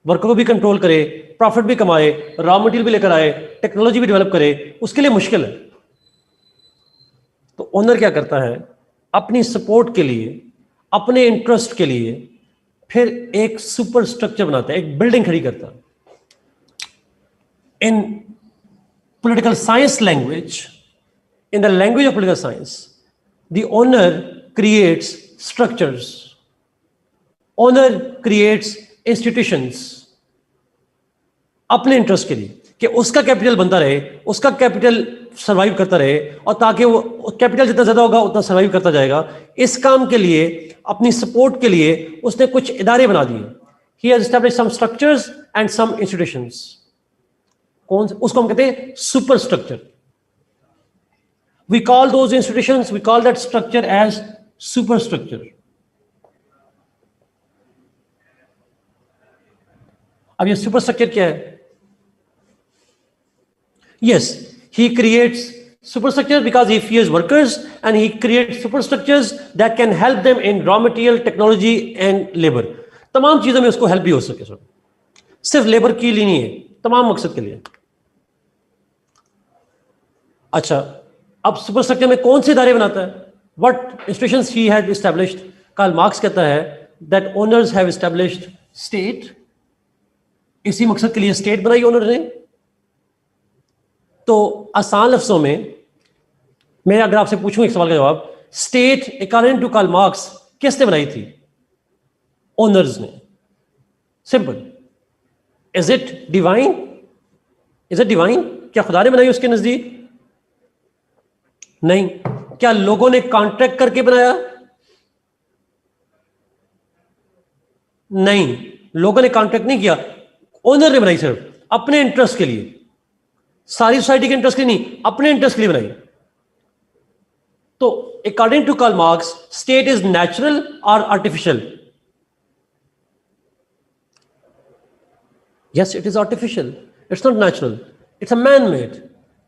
वर्कर को भी कंट्रोल करे, प्रॉफिट भी कमाए, रॉ मटेरियल भी लेकर आए, टेक्नोलॉजी भी डेवलप करे, उसके लिए मुश्किल है। तो ओनर क्या करता है, अपनी सपोर्ट के लिए, अपने इंटरेस्ट के लिए फिर एक सुपर स्ट्रक्चर बनाता है, एक बिल्डिंग खड़ी करता है। इन political science language, in the language of political science, the owner creates structures, owner creates institutions अपने इंटरेस्ट के लिए, कि उसका कैपिटल बनता रहे, उसका कैपिटल सर्वाइव करता रहे, और ताकि वो कैपिटल जितना ज्यादा होगा उतना सर्वाइव करता जाएगा। इस काम के लिए, अपनी सपोर्ट के लिए उसने कुछ इदारे बना दिए। He has established some structures and some institutions. कौन से? उसको हम कहते हैं superstructure. We call those institutions, we call that structure as superstructure. अब ये सुपर स्ट्रक्चर क्या है? Yes, he creates superstructure because he fears workers and he creates superstructures that can help them in raw material, technology and labor. तमाम चीजों में उसको help भी हो सके सर, सिर्फ लेबर के लिए नहीं है, तमाम मकसद के लिए। अच्छा, अब सुपरस्ट्रक्चर में कौन से इदारे बनाता है? What institutions he had established? Karl Marx कहता है that owners have established state. इसी मकसद के लिए स्टेट बनाई ओनर ने। तो आसान लफ्जों में मैं अगर आपसे पूछूं एक सवाल का जवाब, state according to Karl Marx किसने बनाई थी? ओनर्स ने। Simple. Is it divine? Is it divine? क्या खुदा ने बनाई उसके नजदीक? नहीं। क्या लोगों ने कॉन्ट्रैक्ट करके बनाया? नहीं, लोगों ने कॉन्ट्रैक्ट नहीं किया, ओनर ने बनाई सिर्फ अपने इंटरेस्ट के लिए, सारी सोसाइटी के इंटरेस्ट के लिए नहीं, अपने इंटरेस्ट के लिए बनाई। तो according to Karl Marx state is natural और artificial? Yes, it is artificial, it's not natural. It's a man made.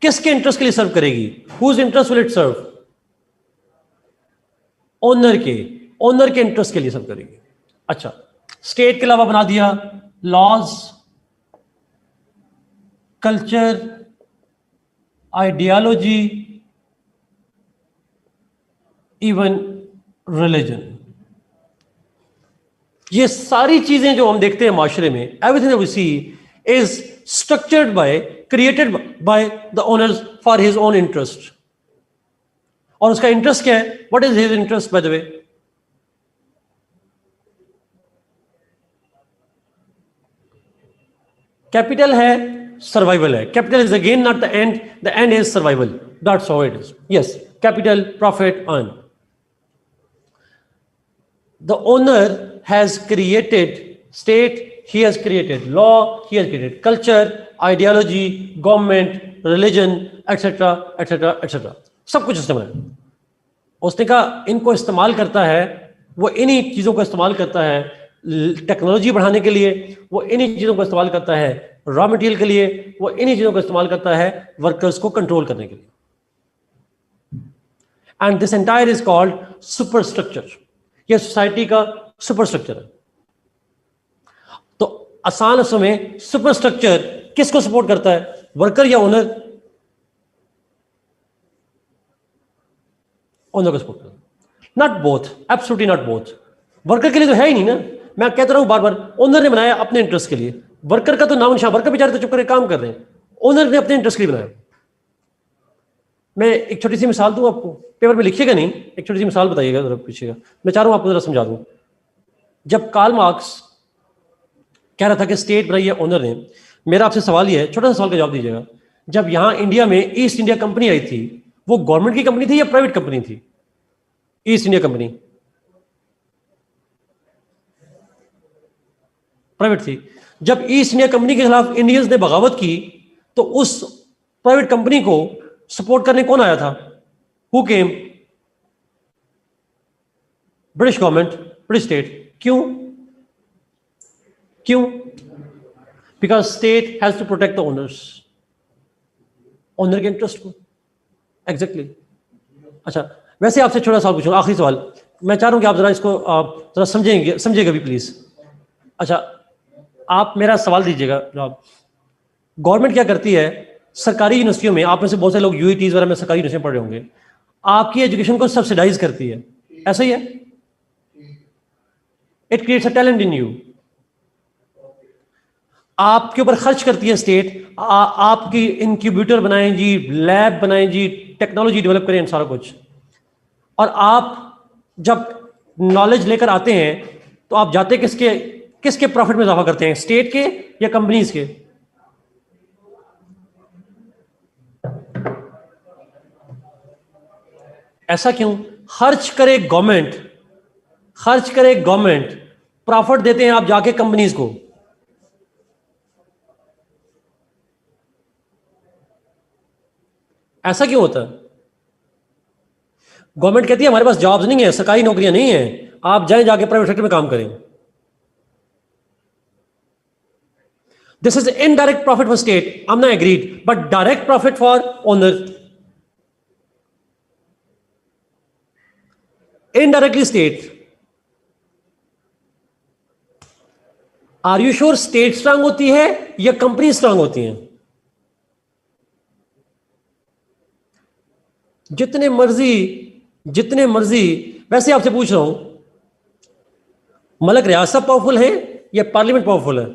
किसके इंटरेस्ट के लिए सर्व करेगी? Whose interest will it serve? Owner के इंटरेस्ट के लिए सर्व करेगी। अच्छा, स्टेट के अलावा बना दिया laws, culture, ideology, even religion. ये सारी चीजें जो हम देखते हैं माशरे में, everything that we see is structured by, created by the owners for his own interest. और उसका इंटरेस्ट क्या है? What is his interest by the way? Capital है, सर्वाइवल है। Capital is again not the end is survival. That's how it is. Yes, capital, profit, earn. The owner has created state, he has created law, he has created culture, ideology, government, religion, etc., etc., etc. सब कुछ इस्तेमाल है। उसने कहा इनको इस्तेमाल करता है, वो इन्हीं चीज़ों को इस्तेमाल करता है टेक्नोलॉजी बढ़ाने के लिए, वो इन्हीं चीज़ों को इस्तेमाल करता है रॉ मटेरियल के लिए, वो इन्हीं चीज़ों को इस्तेमाल करता है वर्कर्स को कंट्रोल करने के लिए। And this entire is called super structure. यह सोसाइटी का सुपर स्ट्रक्चर है। तो आसान अर्थों में सुपर स्ट्रक्चर किसको सपोर्ट करता है? वर्कर या ओनर? ओनर को सपोर्ट करता है। Not both, absolutely not both. Worker के लिए तो है ही नहीं ना। मैं कहता रहा हूं बार बार, ओनर ने बनाया अपने इंटरेस्ट के लिए। वर्कर का तो नाम निशान, वर्कर बेचारे तो चुप करके काम कर रहे हैं, ओनर ने अपने इंटरेस्ट के लिए बनाया। मैं एक छोटी सी मिसाल दूं आपको, पेपर में लिखिएगा नहीं, एक छोटी सी मिसाल बताइएगा, जरा पूछिएगा। मैं चाह रहा हूं आपको जरा समझा दूं। जब कार्ल मार्क्स कह रहा था कि स्टेट बनाई है ओनर ने, मेरा आपसे सवाल ये है, छोटा सा सवाल का जवाब दीजिएगा। जब यहां इंडिया में ईस्ट इंडिया कंपनी आई थी, वो गवर्नमेंट की कंपनी थी या प्राइवेट कंपनी थी? ईस्ट इंडिया कंपनी प्राइवेट थी। जब ईस्ट इंडिया कंपनी के खिलाफ इंडियंस ने बगावत की, तो उस प्राइवेट कंपनी को सपोर्ट करने कौन आया था? Who came? British government, British state. क्यों? Because state has to protect the owners, owner के इंटरेस्ट को। एग्जैक्टली। अच्छा, वैसे आपसे छोटा सवाल पूछूंगा, आखिरी सवाल। मैं चाह रहा हूं कि आप जरा इसको जरा समझेगा भी प्लीज। अच्छा, आप मेरा सवाल दीजिएगा जवाब। गवर्नमेंट क्या करती है? सरकारी यूनिवर्सिटियों में, आप में से बहुत से लोग यूईटीज वगैरह में सरकारी यूनिवर्सिटी में पढ़ रहे होंगे, आपकी एजुकेशन को सब्सिडाइज करती है, ऐसा ही है? It creates a talent in you. आपके ऊपर खर्च करती है स्टेट, आपकी इंक्यूबेटर बनाएं जी, लैब बनाएं जी, टेक्नोलॉजी डेवलप करें, सारा कुछ। और आप जब नॉलेज लेकर आते हैं तो आप जाते किसके प्रॉफिट में इजाफा करते हैं? स्टेट के या कंपनीज के? ऐसा क्यों? खर्च करे गवर्नमेंट, प्रॉफिट देते हैं आप जाके कंपनीज को। ऐसा क्यों होता है? गवर्नमेंट कहती है हमारे पास जॉब्स नहीं है, सरकारी नौकरियां नहीं है, आप जाएं जाके प्राइवेट सेक्टर में काम करें। This is indirect profit for state, I'm not agreed, but direct profit for owner. Indirectly state. Are you sure state strong होती है या कंपनी स्ट्रांग होती है? जितने मर्जी। वैसे आपसे पूछ रहा हूं, मलक रियासत पावरफुल है या पार्लियामेंट पावरफुल है?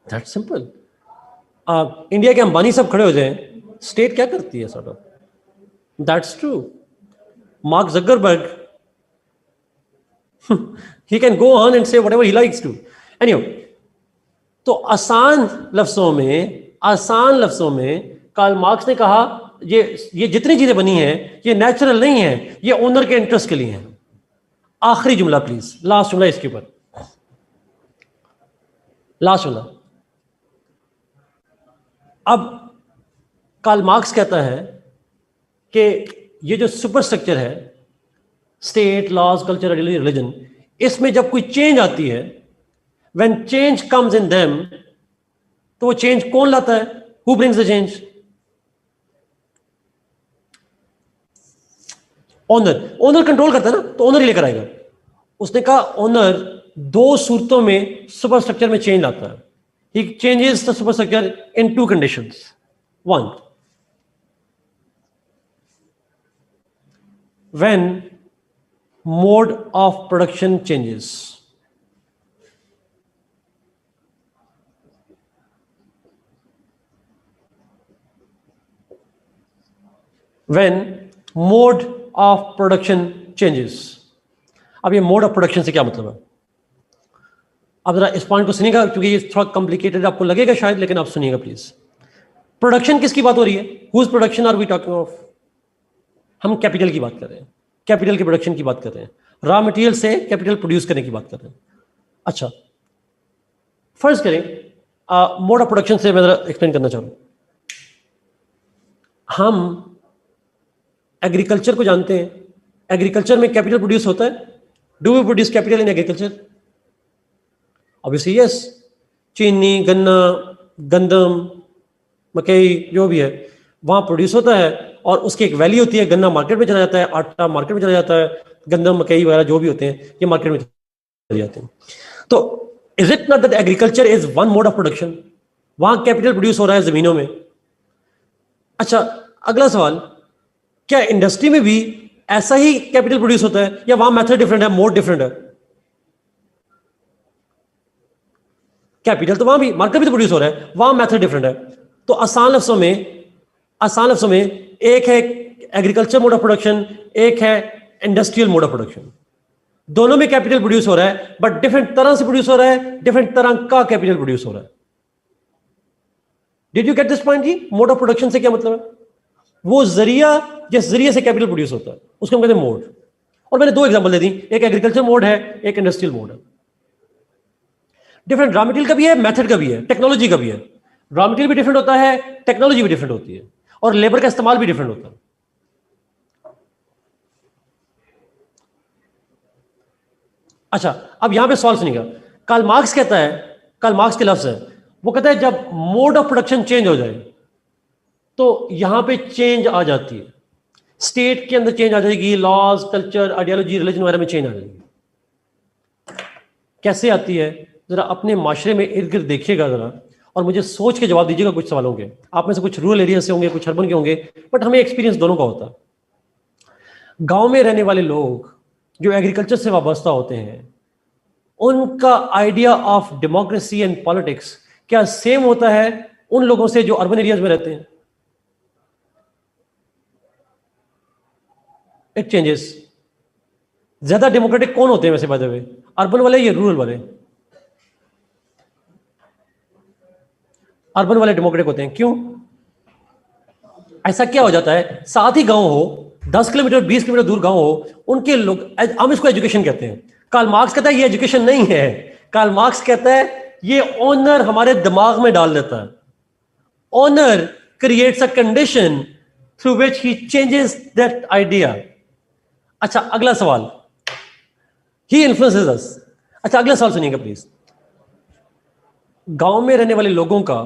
That's simple. आप इंडिया के अंबानी सब खड़े हो जाएं, स्टेट क्या करती है? Sort of that's true. Mark Zuckerberg, he can go on and say whatever he likes to. Anyway, तो आसान लफ्जों में कार्ल मार्क्स ने कहा ये जितनी चीजें बनी हैं ये नेचुरल नहीं है, ये ओनर के इंटरेस्ट के लिए हैं। आखिरी जुमला प्लीज, लास्ट जुमला इसके ऊपर, लास्ट जुमला। अब कार्ल मार्क्स कहता है कि ये जो सुपर स्ट्रक्चर है, स्टेट, लॉज, कल्चर, रिलीजन, इसमें जब कोई चेंज आती है when change comes in them, तो वो चेंज कौन लाता है? Who brings the change? Owner. Owner control करता है ना, तो ओनर ही लेकर आएगा। उसने कहा ओनर दो सूरतों में सुपर स्ट्रक्चर में चेंज लाता है। He changes the super structure in two conditions. One, when mode of production changes. When mode of production changes. अब ये मोड ऑफ प्रोडक्शन से क्या मतलब है? अब जरा इस पॉइंट को सुनिएगा, क्योंकि ये थोड़ा कॉम्प्लिकेटेड आपको लगेगा शायद, लेकिन आप सुनिएगा प्लीज। प्रोडक्शन किसकी बात हो रही है? Whose production are we talking of? हम कैपिटल की बात कर रहे हैं, कैपिटल के प्रोडक्शन की बात कर रहे हैं, रॉ मटेरियल से कैपिटल प्रोड्यूस करने की बात कर रहे हैं। अच्छा, फर्ज करें मोड ऑफ प्रोडक्शन से मैं जरा एक्सप्लेन करना चाहूँ। हम एग्रीकल्चर को जानते हैं, एग्रीकल्चर में कैपिटल प्रोड्यूस होता है। Do we produce capital in agriculture? Obviously yes. चीनी, गन्ना, गंदम, मकई, जो भी है वहां प्रोड्यूस होता है और उसकी एक वैल्यू होती है। गन्ना मार्केट में चला जाता है, आटा मार्केट में चला जाता है, गंदम, मकई वगैरह जो भी होते हैं ये मार्केट में चले जाते हैं। तो is it not that agriculture is one mod of production? वहां कैपिटल प्रोड्यूस हो रहा है जमीनों में। अच्छा, अगला सवाल, क्या इंडस्ट्री में भी ऐसा ही कैपिटल प्रोड्यूस होता है या वहां मेथड डिफरेंट है, मोड डिफरेंट है? कैपिटल तो वहां भी, मार्केट भी तो प्रोड्यूस हो रहा है, वहां मेथड डिफरेंट है। तो आसान लफ्जों में एक है एग्रीकल्चर मोड ऑफ प्रोडक्शन, एक है इंडस्ट्रियल मोड ऑफ प्रोडक्शन। दोनों में कैपिटल प्रोड्यूस हो रहा है, बट डिफरेंट तरह से प्रोड्यूस हो रहा है, डिफरेंट तरह का कैपिटल प्रोड्यूस हो रहा है। Did you get this point जी? मोड ऑफ प्रोडक्शन से क्या मतलब है? वो जरिया जिस जरिए से कैपिटल प्रोड्यूस होता है उसको हम कहते हैं मोड। और मैंने दो एग्जांपल दे दी, एक एग्रीकल्चर मोड है, एक इंडस्ट्रियल मोड है। डिफरेंट रॉ मटेरियल का भी है, मेथड का भी है, टेक्नोलॉजी का भी है। रॉ मटेरियल भी डिफरेंट होता है, टेक्नोलॉजी भी डिफरेंट होती है, और लेबर का इस्तेमाल भी डिफरेंट होता है। अच्छा, अब यहां पे सवाल सुनिएगा। कार्ल मार्क्स कहता है, कार्ल मार्क्स के लफ्ज है, वो कहता है जब मोड ऑफ प्रोडक्शन चेंज हो जाए तो यहां पे चेंज आ जाती है, स्टेट के अंदर चेंज आ जाएगी, लॉज, कल्चर, आइडियोलॉजी, रिलीजन वगैरह में चेंज आ जाएगी। कैसे आती है? जरा अपने माशरे में इर्द गिर्द देखिएगा जरा, और मुझे सोच के जवाब दीजिएगा कुछ सवालों के। आप में से कुछ रूरल एरिया से होंगे, कुछ अर्बन के होंगे, बट हमें एक्सपीरियंस दोनों का होता है। गांव में रहने वाले लोग जो एग्रीकल्चर से वाबस्ता होते हैं, उनका idea of democracy and politics क्या सेम होता है उन लोगों से जो अर्बन एरियाज में रहते हैं? It changes. ज्यादा डेमोक्रेटिक कौन होते हैं वैसे बाय द वे, अर्बन वाले या रूरल वाले? अर्बन वाले डेमोक्रेटिक होते हैं। क्यों? ऐसा क्या हो जाता है, साथ ही गांव हो, 10 किलोमीटर 20 किलोमीटर दूर गांव हो, उनके लोग, हम इसको एजुकेशन कहते हैं। कार्ल मार्क्स कहता है ये एजुकेशन नहीं है। कार्ल मार्क्स कहता है ये ओनर हमारे दिमाग में डाल देता है। Owner creates a condition through which he changes that idea. अच्छा, अगला सवाल, ही इन्फ्लुएंसेस अस। अच्छा, अगला सवाल सुनिएगा प्लीज। गांव में रहने वाले लोगों का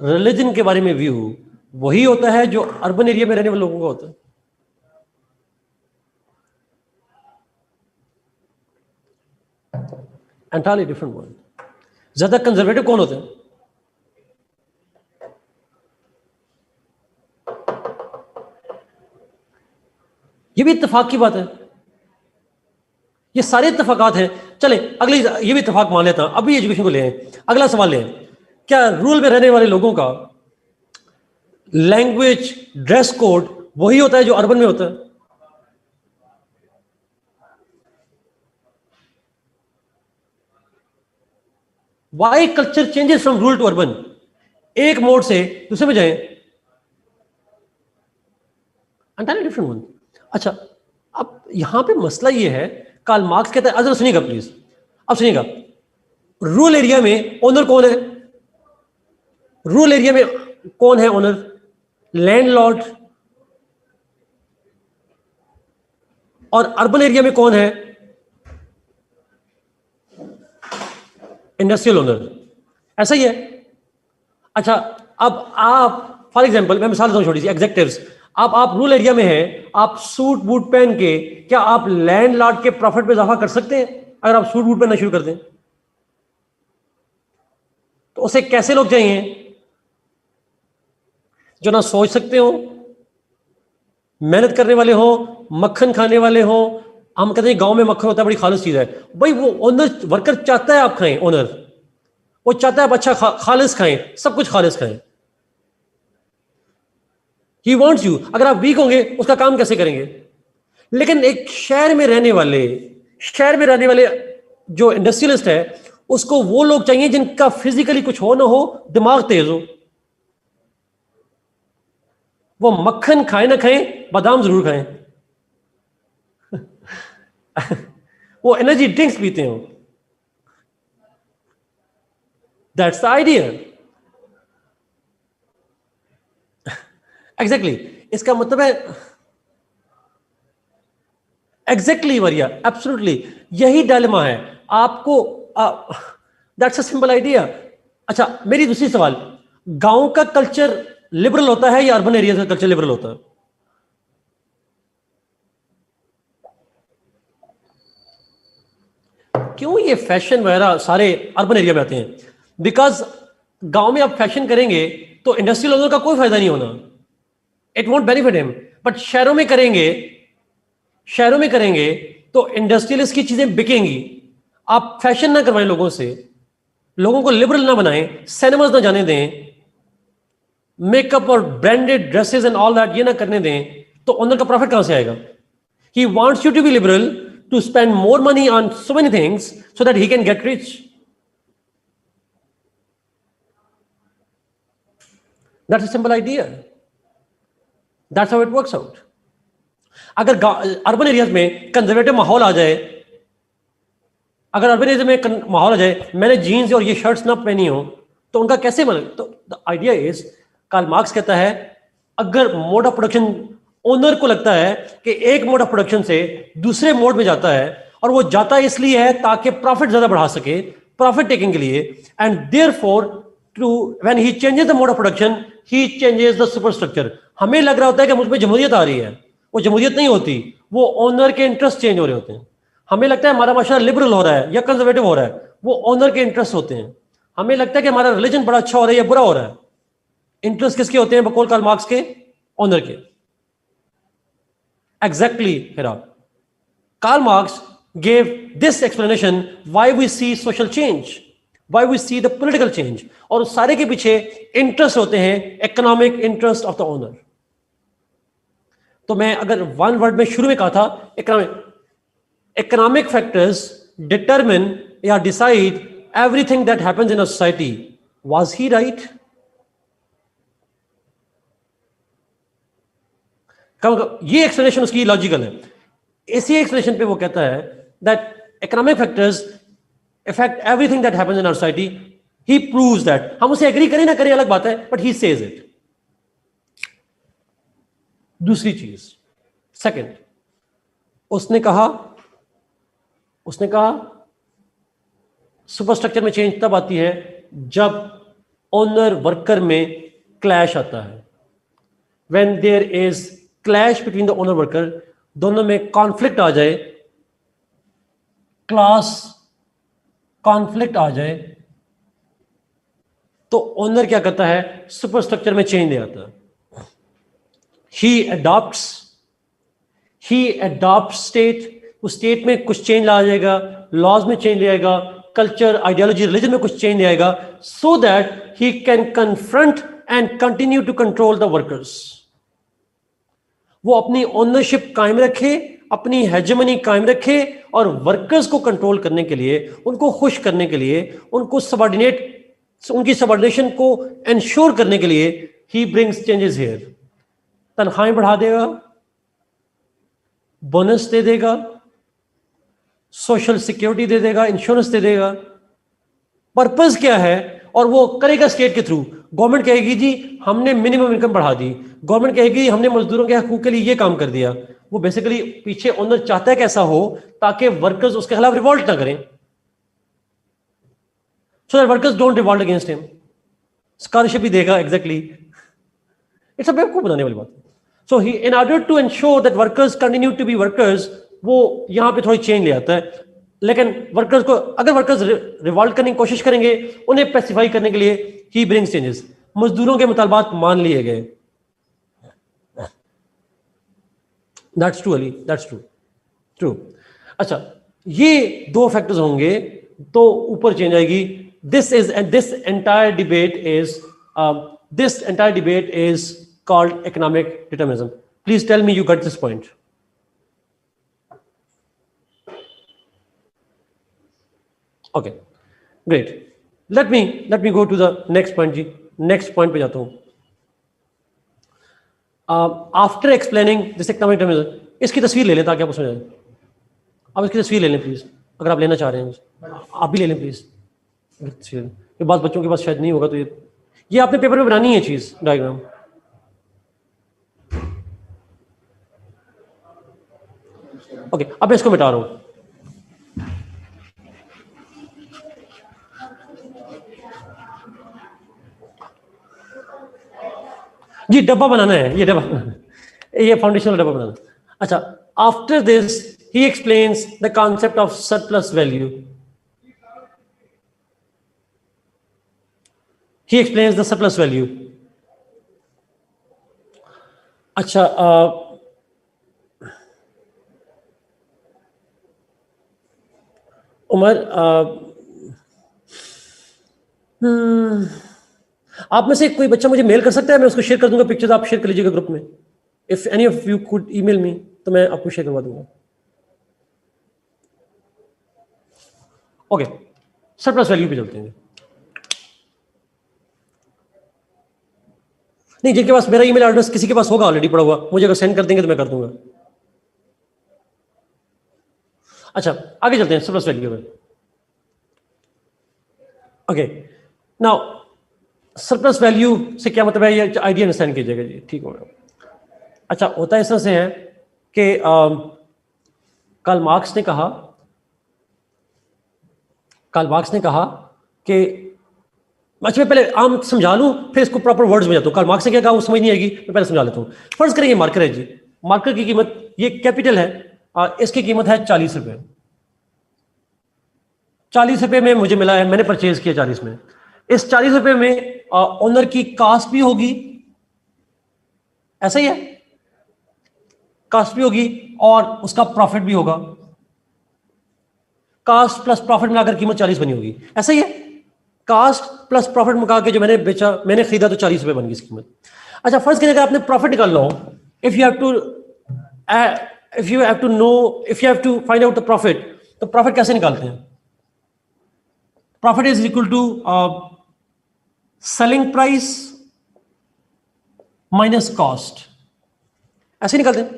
रिलीजन के बारे में व्यू वही होता है जो अर्बन एरिया में रहने वाले लोगों का होता है? Entirely different one. ज्यादा कंजर्वेटिव कौन होते हैं? ये भी इत्तेफाक की बात है, ये सारे इत्तेफाकात हैं। चले अगली, ये भी इत्तेफाक मान लेता हूं, अभी एजुकेशन को ले आए। अगला सवाल ले, क्या रूरल में रहने वाले लोगों का लैंग्वेज, ड्रेस कोड वही होता है जो अर्बन में होता है? Why culture changes from rural to urban? एक मोड से दूसरे में जाए, एंटायरली डिफरेंट वन। अच्छा, अब यहां पे मसला ये है, कार्ल मार्क्स कहता है, अजर सुनिएगा प्लीज, अब सुनिएगा, रूरल एरिया में ओनर कौन है? रूरल एरिया में कौन है ओनर? लैंडलॉर्ड। और अर्बन एरिया में कौन है? इंडस्ट्रियल ओनर, ऐसा ही है। अच्छा, अब आप फॉर एग्जांपल मैं मिसाल देता हूं छोटी सी, एग्जेक्टिव्स, आप रूरल एरिया में हैं, आप सूट बूट पहन के क्या आप लैंडलॉर्ड के प्रॉफिट पे इजाफा कर सकते हैं? अगर आप सूट बूट पहनना शुरू कर दें तो उसे कैसे लोग चाहिए जो ना सोच सकते हो, मेहनत करने वाले हो, मक्खन खाने वाले हो। हम कहते हैं गांव में मक्खन होता है, बड़ी खालिस चीज है भाई। वो ओनर वर्कर चाहता है आप खाएं, ओनर वो चाहता है आप अच्छा खालिस खाएं, सब कुछ खालिस खाएं। He wants you. अगर आप वीक होंगे उसका काम कैसे करेंगे? लेकिन एक शहर में रहने वाले जो इंडस्ट्रियलिस्ट है, उसको वो लोग चाहिए जिनका फिजिकली कुछ हो ना हो, दिमाग तेज हो। वो मक्खन खाए ना खाए, बादाम जरूर खाएं। वो एनर्जी ड्रिंक्स पीते हो। That's the idea. एग्जैक्टली, इसका मतलब है एग्जैक्टली वरिया, एब्सोल्युटली यही डायलेमा है आपको। That's a simple idea. अच्छा, मेरी दूसरी सवाल, गांव का कल्चर लिबरल होता है या अर्बन एरिया का कल्चर लिबरल होता है? क्यों ये फैशन वगैरह सारे अर्बन एरिया में आते हैं? बिकॉज गांव में आप फैशन करेंगे तो इंडस्ट्रियल ओनर का कोई फायदा नहीं होना, it won't benefit him. But शहरों में करेंगे तो इंडस्ट्रियलिस्ट की चीजें बिकेंगी। आप फैशन ना करवाएं लोगों से, लोगों को लिबरल ना बनाएं, सिनेमाज ना जाने दें, मेकअप और branded dresses and all that ये ना करने दें, तो ओनर का प्रॉफिट कहां से आएगा? He wants you to be liberal to spend more money on so many things so that he can get rich. That's a simple idea. That's how it works out. अगर urban areas में conservative माहौल आ जाए, अगर urban area में माहौल आ जाए, मैंने जीन्स और ये शर्ट्स ना पहनी हो, तो उनका कैसे बने? तो the idea is, Karl Marx कहता है, अगर मोड ऑफ प्रोडक्शन ओनर को लगता है कि एक मोड ऑफ प्रोडक्शन से दूसरे मोड में जाता है, और वो जाता इसलिए है ताकि प्रॉफिट ज्यादा बढ़ा सके, प्रॉफिट टेकिंग के लिए, and therefore to when he changes the mode of production he changes the superstructure. हमें लग रहा होता है कि मुझ में जमहूरियत आ रही है, वो जमहूरियत नहीं होती, वो ओनर के इंटरेस्ट चेंज हो रहे होते हैं। हमें लगता है हमारा माशरा लिबरल हो रहा है या कंजर्वेटिव हो रहा है, वो ओनर के इंटरेस्ट होते हैं। हमें लगता है कि हमारा रिलीजन बड़ा अच्छा हो रहा है या बुरा हो रहा है, इंटरेस्ट किसके होते हैं? बकौल कार्ल मार्क्स के, ओनर के। Exactly Hira, Karl Marx gave this explanation why we see social change, why we see the political change, और उस सारे के पीछे इंटरेस्ट होते हैं, economic interest of the owner. तो मैं अगर वन वर्ड में शुरू में कहा था, economic factors determine या decide everything that happens in a society. Was he right? ये एक्सप्लेनेशन उसकी लॉजिकल है। इसी एक्सप्लेनेशन पे वो कहता है that economic factors affect everything that happens in our society. He proves that. हम उसे एग्री करें ना करें अलग बात है, but he says it. दूसरी चीज, सेकंड, उसने कहा सुपरस्ट्रक्चर में चेंज तब आती है जब ओनर वर्कर में क्लैश आता है। When there is clash between the owner worker, दोनों में कॉन्फ्लिक्ट आ जाए, क्लास कॉन्फ्लिक्ट आ जाए, तो ओनर क्या करता है? सुपरस्ट्रक्चर में चेंज ले आता है। ही अडॉप्ट स्टेट, उस स्टेट में कुछ चेंज ला जाएगा, लॉज में चेंज ले आएगा, कल्चर, आइडियोलॉजी, रिलीजन में कुछ चेंज ले आएगा, so that he can confront and continue to control the workers. वो अपनी ओनरशिप कायम रखे, अपनी हेजेमनी कायम रखे, और वर्कर्स को कंट्रोल करने के लिए, उनको खुश करने के लिए, उनको उनकी सबऑर्डिनेशन को इंश्योर करने के लिए ही ब्रिंग्स चेंजेस हियर। तनख्वाहें बढ़ा देगा, बोनस दे देगा, सोशल सिक्योरिटी दे देगा, इंश्योरेंस दे देगा। पर्पस क्या है? और वो करेगा स्टेट के थ्रू। गवर्नमेंट कहेगी जी हमने मिनिमम इनकम बढ़ा दी, गवर्नमेंट कहेगी हमने मजदूरों के हकूक के लिए ये काम कर दिया। वो बेसिकली पीछे ओनर चाहता है कि ऐसा हो ताकि वर्कर्स उसके खिलाफ रिवोल्ट ना करें। so that workers don't revolt against him. Scholarship भी देगा exactly. It's a बेवकूफ बनाने वाली बात. So he, in order to ensure that workers continue to be workers, वो यहाँ पे थोड़ी चेंज ले आता है. लेकिन वर्कर्स को, अगर वर्कर्स रिवॉल्ट करने की कोशिश करेंगे, उन्हें पेसिफाई करने के लिए ही ब्रिंग्स चेंजेस. मजदूरों के मुतालबात मान लिए गए. That's true Ali, that's true, true. अच्छा, ये दो फैक्टर्स होंगे तो ऊपर चेंज आएगी. This entire debate is called economic determinism. Please tell me you got this point. Okay, great. Let me go to the next point जी. Next point पे जाता हूँ. After explaining this economic determinism, इसकी तस्वीर ले लें ताकि आपको समझ आए. आप इसकी तस्वीर ले लें प्लीज, अगर आप लेना चाह रहे हैं. आप भी ले लें प्लीज. ये बात बच्चों के पास शायद नहीं होगा, तो ये आपने पेपर में बनानी है चीज, डायग्राम. ओके, अब मैं इसको मिटा रहा हूं. जी डब्बा बनाना है, ये डब्बा, ये फाउंडेशनल डब्बा बनाना. अच्छा, after this he explains the concept of surplus value. He explains the surplus value. अच्छा, उमर, आप में से कोई बच्चा मुझे मेल कर सकता है? मैं उसको शेयर कर दूंगा पिक्चर्स, आप शेयर कर लीजिएगा ग्रुप में. If any of you could email me, तो मैं आपको शेयर करवा दूंगा. ओके, सरप्लस वैल्यू पे चलते हैं. नहीं, जिनके पास मेरा ईमेल एड्रेस किसी के पास होगा ऑलरेडी पड़ा हुआ, मुझे अगर सेंड कर देंगे तो मैं कर दूंगा. अच्छा, आगे चलते हैं सरप्लस वैल्यू पे. ओके, नाउ सरप्लस वैल्यू से क्या मतलब है, ये आइडिया अंडरस्टैंड कीजिएगा जी, ठीक होगा. अच्छा, होता है इस तरह से है कि कार्ल मार्क्स ने कहा कि, अच्छा मैं पहले आम समझा लूं फिर इसको प्रॉपर वर्ड्स में जाता हूं. कार्ल मार्क्स ने क्या कहा वो समझ नहीं आएगी, मैं पहले समझा लेता हूं. फर्ज करें ये मार्कर है जी. मार्कर की कीमत, ये कैपिटल है, इसकी कीमत है 40 रुपए. 40 रुपए में मुझे मिला है, मैंने परचेज किया 40 में. इस 40 रुपए में ओनर की कास्ट भी होगी, ऐसा ही है, कास्ट भी होगी और उसका प्रॉफिट भी होगा. कास्ट प्लस प्रॉफिट मिलाकर कीमत 40 बनी होगी, ऐसा ही है. कास्ट प्लस प्रॉफिट मिला के जो मैंने बेचा, मैंने खरीदा तो 40 रुपए बन गई इसकी कीमत. अच्छा, फर्ज करें अगर आपने प्रॉफिट निकालना हो, if you have to find out the profit, तो प्रॉफिट कैसे निकालते हैं? Profit is equal to selling price minus cost. ऐसे निकालते हैं.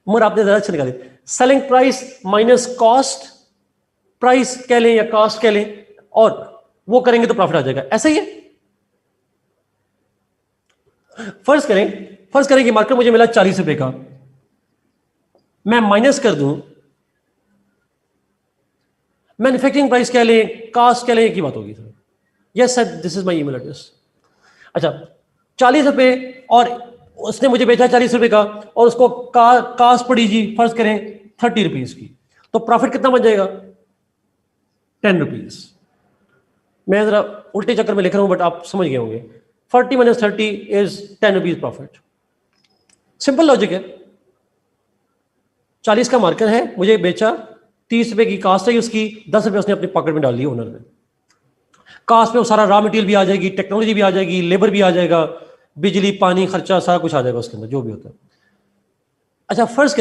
मगर आपने जरा अच्छा निकाले. Selling price minus cost, price कह लें या कॉस्ट कह लें, और वो करेंगे तो प्रॉफिट आ जाएगा. ऐसा ही है. फर्ज करें कि मार्केट मुझे मिला 40 रुपए का, मैं माइनस कर दूं, मैन्युफैक्चरिंग प्राइस कह लें, कास्ट कह लें, एक ही बात होगी. Yes sir, this is my email address. अच्छा, 40 रुपए और उसने मुझे बेचा 40 रुपए का, और उसको कास्ट पड़ी जी फर्ज करें 30 रुपीज की, तो प्रॉफिट कितना बन जाएगा? 10 रुपीज. मैं जरा उल्टे चक्कर में लिख रहा हूं बट आप समझ गए होंगे. 40 minus 30 is 10 rupees profit. Simple logic है. 40 का मार्कर है, मुझे बेचा, 30 रुपए की कास्ट है उसकी, 10 रुपए उसने अपनी पॉकेट में डाल लिए ओनर ने. कास्ट में वो सारा रॉ मटेरियल भी आ जाएगी, टेक्नोलॉजी भी आ जाएगी, लेबर भी आ जाएगा, बिजली पानी खर्चा सारा कुछ आ जाएगा उसके अंदर, जो भी होता है. अच्छा, फर्ज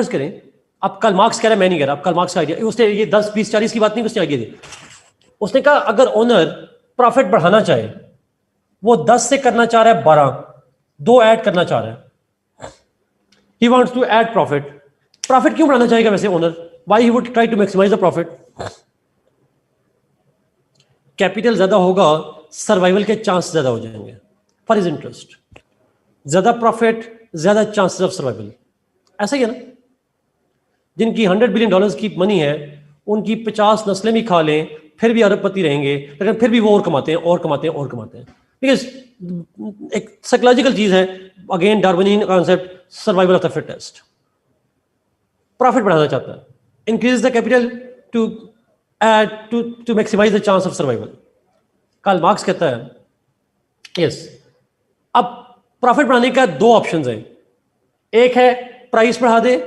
करें अब कार्ल मार्क्स कह रहा है, मैं नहीं कह रहा, अब कार्ल मार्क्स का आइडिया, उसने ये 10 20 40 की बात नहीं, उसने आइडिया दी. उसने कहा अगर ओनर प्रॉफिट बढ़ाना चाहे, वो 10 से करना चाह रहा है 12, 2 ऐड करना चाह रहा है. He wants to add profit. Profit क्यों बढ़ाना चाहेगा वैसे owner? Why he would try to maximise the profit? Capital ज्यादा होगा, सर्वाइवल के चांस ज्यादा हो जाएंगे. फॉर हिज इंटरेस्ट, ज्यादा प्रॉफिट, ज्यादा चांसेस ऑफ सर्वाइवल. ऐसा ही है ना. जिनकी $100 बिलियन की मनी है, उनकी 50 नस्लें भी खा लें फिर भी अरबपति रहेंगे, लेकिन फिर भी वो और कमाते हैं और कमाते हैं और कमाते हैं। बिकॉज एक साइकोलॉजिकल चीज है, again Darwinian concept, survival of the fittest. Profit बढ़ाना चाहता है, increase the capital to add to maximise the chance of survival. Karl Marx कहता है यस, अब प्रॉफिट बढ़ाने का दो ऑप्शंस हैं, एक है प्राइस बढ़ा दे,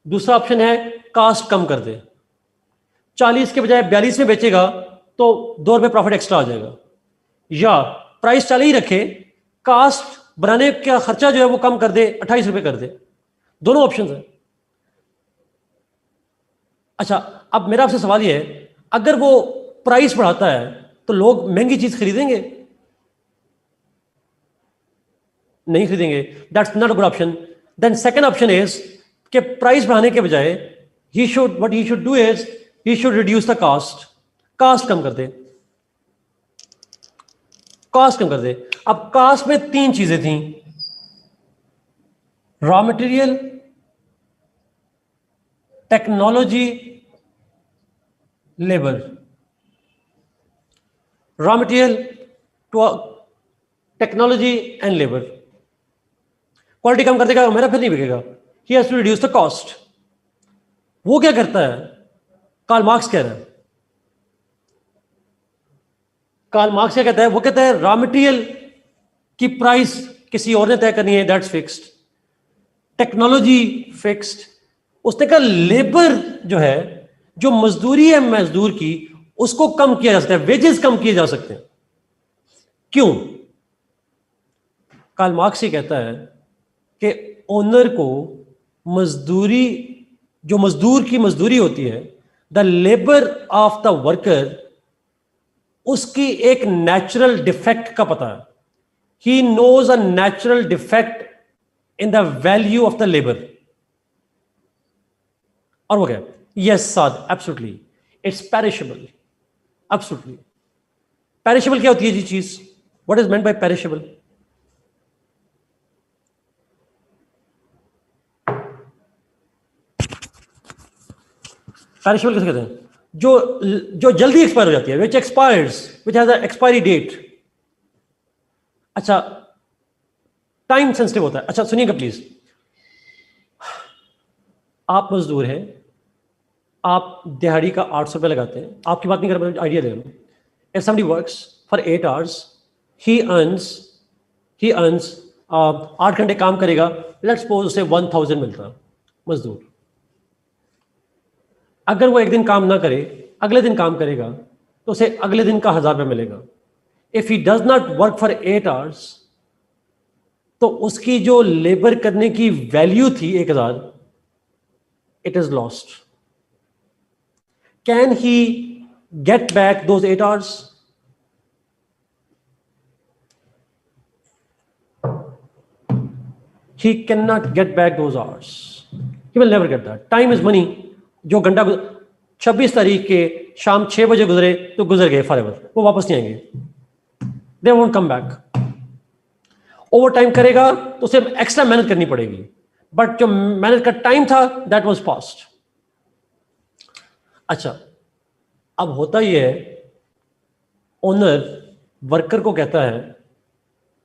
दूसरा ऑप्शन है कास्ट कम कर दे। 40 के बजाय 42 में बेचेगा तो 2 रुपए प्रॉफिट एक्स्ट्रा आ जाएगा, या प्राइस 40 ही रखे, कास्ट बनाने का खर्चा जो है वो कम कर दे, 28 रुपए कर दे। दोनों ऑप्शन है। अच्छा, अब मेरा आपसे सवाल ये है, अगर वो प्राइस बढ़ाता है तो लोग महंगी चीज खरीदेंगे? नहीं खरीदेंगे। That's not a good option. Then second option is कि प्राइस बढ़ाने के बजाय what he should do is he should reduce the cost, cost कम कर दे, कास्ट कम कर दे। अब कास्ट में 3 चीजें थी, raw material, technology, labour. Raw material, technology and labour. Quality कम कर देगा, मेरा फिर नहीं बिकेगा, he has to reduce the cost। वो क्या करता है? कार्ल मार्क्स कह रहा है, कार्ल मार्क्स क्या कहता है? वो कहता है रॉ मटेरियल की प्राइस किसी और ने तय करनी है, दैट्स फिक्स्ड। Technology fixed. उसने कहा लेबर जो है, जो मजदूरी है मजदूर की, उसको कम किया जा सकता है, वेजेस कम किए जा सकते हैं। क्यों? कार्ल मार्क्स ये कहता है कि ओनर को मजदूरी, जो मजदूर की मजदूरी होती है, the labour of the worker, उसकी एक नेचुरल डिफेक्ट का पता है। He knows a natural defect in the value of the labour. और वो क्या? Yes Saad, absolutely, it's perishable. Absolutely perishable क्या होती है जी चीज? What is meant by perishable? Perishable किसे कहते हैं? जो जल्दी एक्सपायर हो जाती है, which expires, which has a expiry date. अच्छा, टाइम सेंसिटिव होता है। अच्छा सुनिएगा प्लीज, आप मजदूर हैं, आप दिहाड़ी का 800 रुपये लगाते हैं, आपकी बात नहीं कर रहा, आइडिया दे रहा हूं। If somebody works for 8 hours, he earns 8 घंटे काम करेगा, लेट्स सपोज उसे 1000 मिलता है मजदूर। अगर वो एक दिन काम ना करे, अगले दिन काम करेगा, तो उसे अगले दिन का 1000 रुपये मिलेगा। If he does not work for 8 hours, तो उसकी जो लेबर करने की वैल्यू थी 1000, it is lost. Can he get back those 8 hours? He cannot get back those hours. He will never get that. Time is money. जो घंटा 26 तारीख के शाम 6 बजे गुजरे तो गुजर गए फॉरएवर, वो वापस नहीं आएंगे। They won't come back. Over time करेगा तो उसे एक्स्ट्रा मेहनत करनी पड़ेगी, बट जो मेहनत का टाइम था दैट वाज पास्ट। अच्छा, अब होता ही है, ओनर वर्कर को कहता है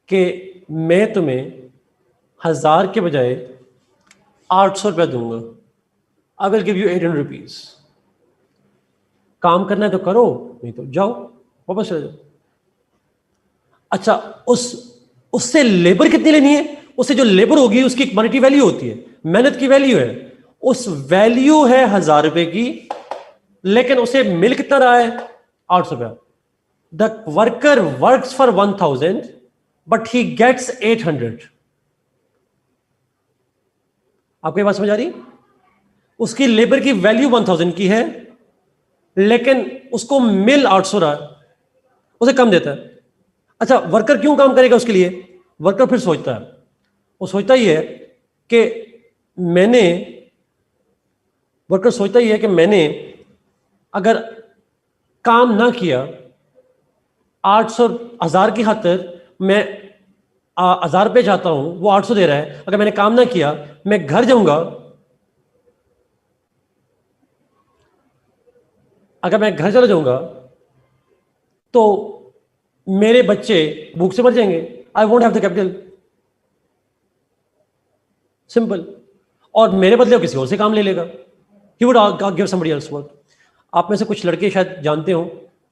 कि मैं तुम्हें 1000 के बजाय 800 रुपया दूंगा, I will give you 800 rupees. काम करना है तो करो, नहीं तो जाओ, वापस चले जाओ। अच्छा, उससे लेबर कितनी लेनी है? उससे जो लेबर होगी उसकी एक मॉनेटरी वैल्यू होती है, मेहनत की वैल्यू है, उस वैल्यू है 1000 रुपए की, लेकिन उसे मिल कितना रहा है? 800 रुपया। The worker works for 1000 but he gets 800। आपको ये बात समझ आ रही? उसकी लेबर की वैल्यू 1000 की है, लेकिन उसको मिल 800 रहा है, उसे कम देता है। अच्छा, वर्कर क्यों काम करेगा उसके लिए? वर्कर फिर सोचता है, वो सोचता ही है कि मैंने अगर काम ना किया, 1000 की खातिर मैं 1000 रुपये चाहता हूं, वो 800 दे रहा है, अगर मैंने काम ना किया, मैं घर जाऊंगा, अगर मैं घर चला जाऊंगा तो मेरे बच्चे भूख से मर जाएंगे, I won't have the capital, simple. और मेरे बदले वो किसी और से काम ले लेगा, he would give somebody else work. आप में से कुछ लड़के शायद जानते हो,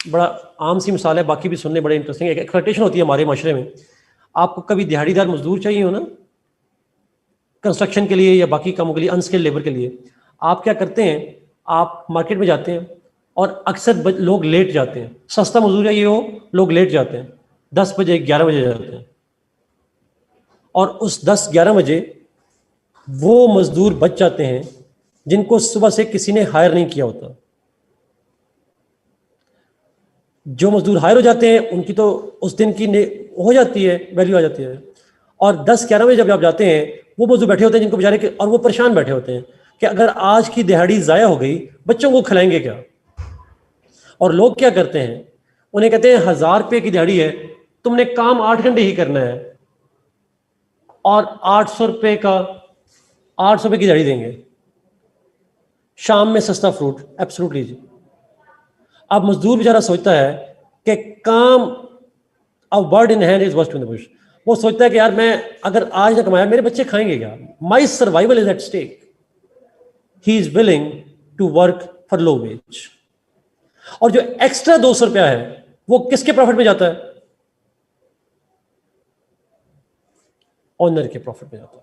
बड़ा आम सी मिसाल है, बाकी भी सुनने बड़े इंटरेस्टिंग है। एक एक्सपेक्टेशन होती है हमारे माशरे में, आपको कभी दिहाड़ीदार मजदूर चाहिए हो ना, कंस्ट्रक्शन के लिए या बाकी कामों के लिए, अनस्किल्ड लेबर के लिए, आप क्या करते हैं, आप मार्केट में जाते हैं और अक्सर लोग लेट जाते हैं, सस्ता मजदूर चाहिए हो, लोग लेट जाते हैं, 10 बजे 11 बजे जाते हैं, और उस 10-11 बजे वो मजदूर बच जाते हैं जिनको सुबह से किसी ने हायर नहीं किया होता। जो मजदूर हायर हो जाते हैं उनकी तो उस दिन की हो जाती है, वैल्यू आ जाती है। और 10-11 बजे जब आप जाते हैं, वो मजदूर बैठे होते हैं जिनको बेचारे के, और वो परेशान बैठे होते हैं कि अगर आज की दिहाड़ी ज़ाया हो गई, बच्चों को खिलाएंगे क्या। और लोग क्या करते हैं, उन्हें कहते हैं 1000 रुपये की दिहाड़ी है, तुमने काम 8 घंटे ही करना है, और 800 रुपये का 800 रुपये की दिहाड़ी देंगे, शाम में सस्ता फ्रूट, एब्सोल्युटली जी। अब मजदूर बेचारा सोचता है कि काम, a bird in hand is worst in the Bush. वो सोचता है कि यार मैं अगर आज ना कमाया, मेरे बच्चे खाएंगे क्या, my survival is at stake. He is willing to work for low wage. और जो एक्स्ट्रा 200 रुपया है वो किसके प्रॉफिट में जाता है, ओनर के प्रॉफिट में जाता है।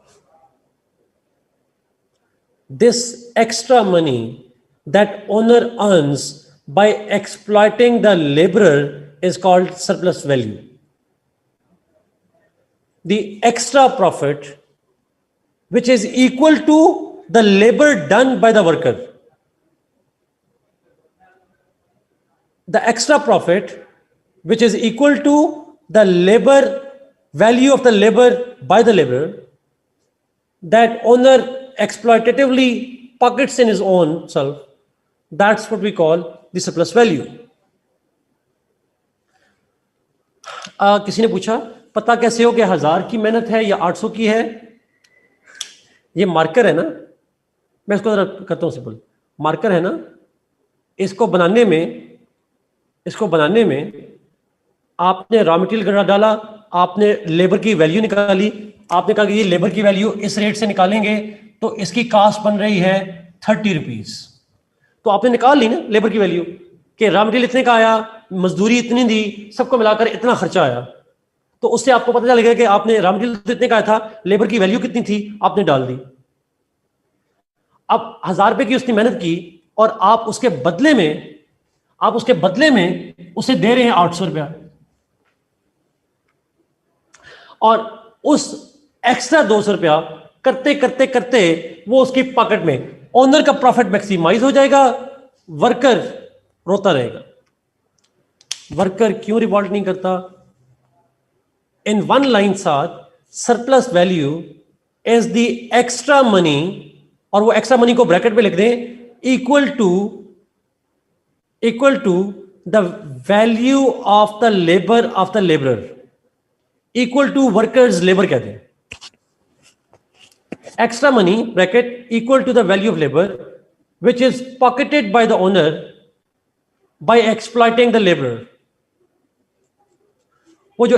This extra money that owner earns by exploiting the laborer is called surplus value. The extra profit which is equal to the labor done by the worker. The extra profit which is equal to the labor value of the labor by the laborer, that owner exploitatively pockets in his own self, that's what we call the surplus value. किसी ने पूछा पता कैसे हो कि 1000 की मेहनत है या 800 की है। ये मार्कर है ना, मैं इसको जरा करता हूं सिंपल। मार्कर है ना, इसको बनाने में आपने रॉ मटेरियल डाला, आपने लेबर की वैल्यू निकाली, आपने कहा कि ये लेबर की वैल्यू इस रेट से निकालेंगे तो इसकी कास्ट बन रही है 30 रुपीज। तो आपने निकाल ली ना लेबर की वैल्यू, कि रॉ मटेरियल इतने का आया, मजदूरी इतनी दी, सबको मिलाकर इतना खर्चा आया। तो उससे आपको पता चलेगा कि आपने रॉ मटेरियल इतने का आया था, लेबर की वैल्यू कितनी थी, आपने डाल दी। अब 1000 रुपए की उसने मेहनत की और आप उसके बदले में उसे दे रहे हैं 800 रुपया, और उस एक्स्ट्रा 200 रुपया करते करते करते वो उसकी पॉकेट में, ओनर का प्रॉफिट मैक्सिमाइज हो जाएगा, वर्कर रोता रहेगा। वर्कर क्यों रिवॉल्ट नहीं करता? इन वन लाइन साथ, surplus value is the extra money, और वो एक्स्ट्रा मनी को ब्रैकेट में लिख दें, equal to the value of the labourer, equal to workers labour कहते हैं। Extra money bracket equal to the value of labor which is pocketed by the owner by exploiting the laborer. वो जो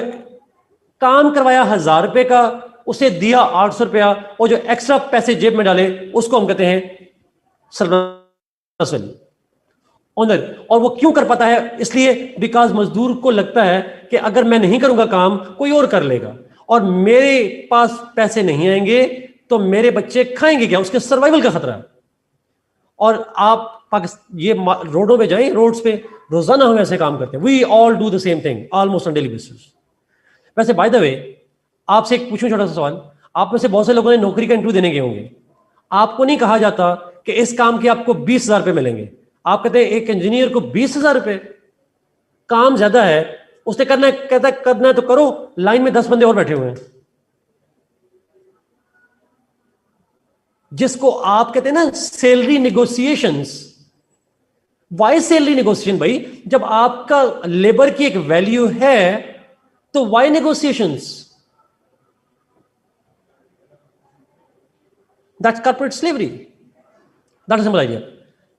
काम करवाया 1000 रुपए का, उसे दिया 800 रुपया, वो जो एक्स्ट्रा पैसे जेब में डाले उसको हम कहते हैं सरप्लस वैल्यू, ओनर। और वो क्यों कर पाता है? इसलिए बिकॉज मजदूर को लगता है कि अगर मैं नहीं करूंगा काम, कोई और कर लेगा, और मेरे पास पैसे नहीं आएंगे तो मेरे बच्चे खाएंगे क्या, उसके सर्वाइवल का खतरा है। और आप ये रोडों पे जाएं, रोड्स पे रोजाना हम ऐसे काम करते हैं, we all do the same thing almost on daily basis. वैसे बाय द वे, आपसे एक पूछूं छोटा सा सवाल, आप में से बहुत से लोगों ने नौकरी का इंटरव्यू देने गए होंगे, आपको नहीं कहा जाता कि इस काम के आपको 20,000 रुपए मिलेंगे। आप कहते हैं एक इंजीनियर को 20,000 रुपए, काम ज्यादा है, उसने करना है, कहता है करना है तो करो, लाइन में 10 बंदे और बैठे हुए हैं। जिसको आप कहते हैं ना salary negotiations. Why salary negotiation भाई? जब आपका लेबर की एक वैल्यू है तो why negotiations? That's corporate slavery. That is simple idea.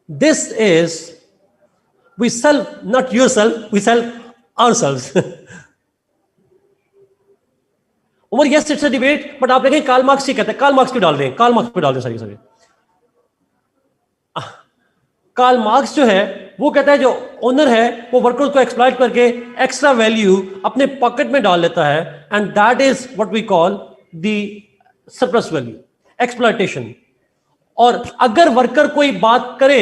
This is We sell not yourself, we sell ourselves. Umar yes it's a debate, but आप देखें कार्ल मार्क्स ही कहते हैं, कार्ल मार्क्स पे डाल दें, कार्ल मार्क्स पे डाल दें सारी सारी। कार्ल मार्क्स जो है वो कहता है जो ओनर है वो वर्कर्स को एक्सप्लॉइट करके एक्स्ट्रा वैल्यू अपने पॉकेट में डाल लेता है, and that is what we call the surplus value, exploitation. और अगर वर्कर कोई बात करे,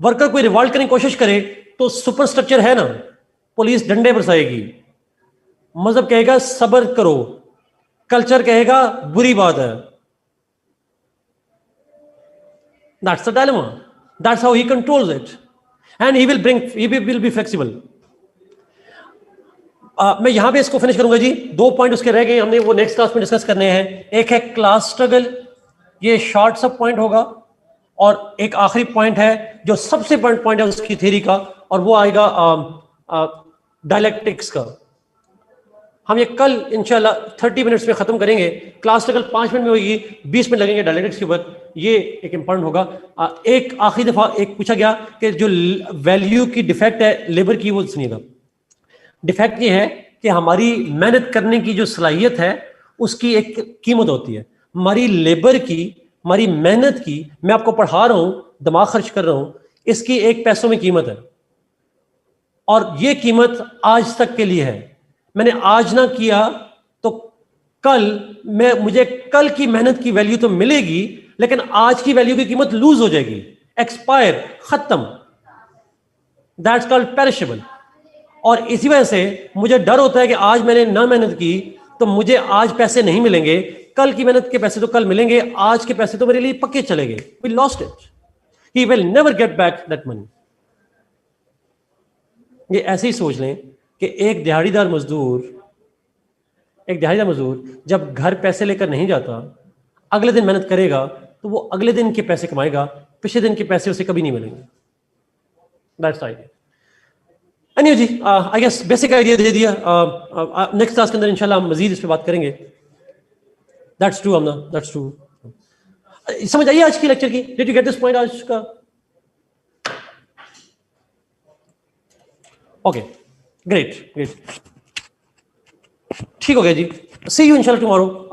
वर्कर कोई रिवॉल्ट करने की कोशिश करे, तो सुपर स्ट्रक्चर है ना, पुलिस डंडे बरसाएगी, मजहब कहेगा सब्र करो, कल्चर कहेगा बुरी बात है। That's the dilemma. That's how he controls it, and he will be flexible. मैं यहां पे इसको फिनिश करूंगा जी। 2 पॉइंट उसके रह गए, हमने वो नेक्स्ट क्लास में डिस्कस करने हैं। एक है क्लास स्ट्रगल, ये शॉर्ट सब पॉइंट होगा, और एक आखिरी पॉइंट है जो सबसे इंपॉर्टेंट पॉइंट है उसकी थ्योरी का, और वो आएगा डायलेक्टिक्स का। हम ये कल इंशाल्लाह 30 मिनट्स में खत्म करेंगे। क्लास स्ट्रगल 5 मिनट में होगी, 20 मिनट लगेंगे डायलेक्टिक्स के ऊपर, ये एक इंपॉर्टेंट होगा। एक आखिरी दफा एक पूछा गया कि जो वैल्यू की डिफेक्ट है लेबर की, वो सुनिएगा। डिफेक्ट ये है कि हमारी मेहनत करने की जो सलाहियत है उसकी एक कीमत होती है। हमारी लेबर की, हमारी मेहनत की, मैं आपको पढ़ा रहा हूं, दिमाग खर्च कर रहा हूं, इसकी 1 पैसों में कीमत है, और ये कीमत आज तक के लिए है। मैंने आज ना किया तो कल मुझे कल की मेहनत की वैल्यू तो मिलेगी, लेकिन आज की वैल्यू की कीमत लूज हो जाएगी, एक्सपायर, खत्म। That's called perishable. और इसी वजह से मुझे डर होता है कि आज मैंने ना मेहनत की तो मुझे आज पैसे नहीं मिलेंगे, कल की मेहनत के पैसे तो कल मिलेंगे, आज के पैसे तो मेरे लिए पक्के चले गए। We lost it, he will never get back that money. ये ऐसे ही सोच लें कि एक दिहाड़ीदार मजदूर जब घर पैसे लेकर नहीं जाता, अगले दिन मेहनत करेगा तो वो अगले दिन के पैसे कमाएगा, पिछले दिन के पैसे उसे कभी नहीं मिलेंगे। That's idea. एनीवे जी, आई गेस बेसिक आइडिया दे दिया। नेक्स्ट क्लास के अंदर इंशाल्लाह हम मजीद इस पे बात करेंगे। That's true Amna, that's true. समझ आइए आज की लेक्चर की? Did you get this point आज का? ओके, ग्रेट ग्रेट, ठीक हो गया जी। सी यू इंशाल्लाह टुमारो।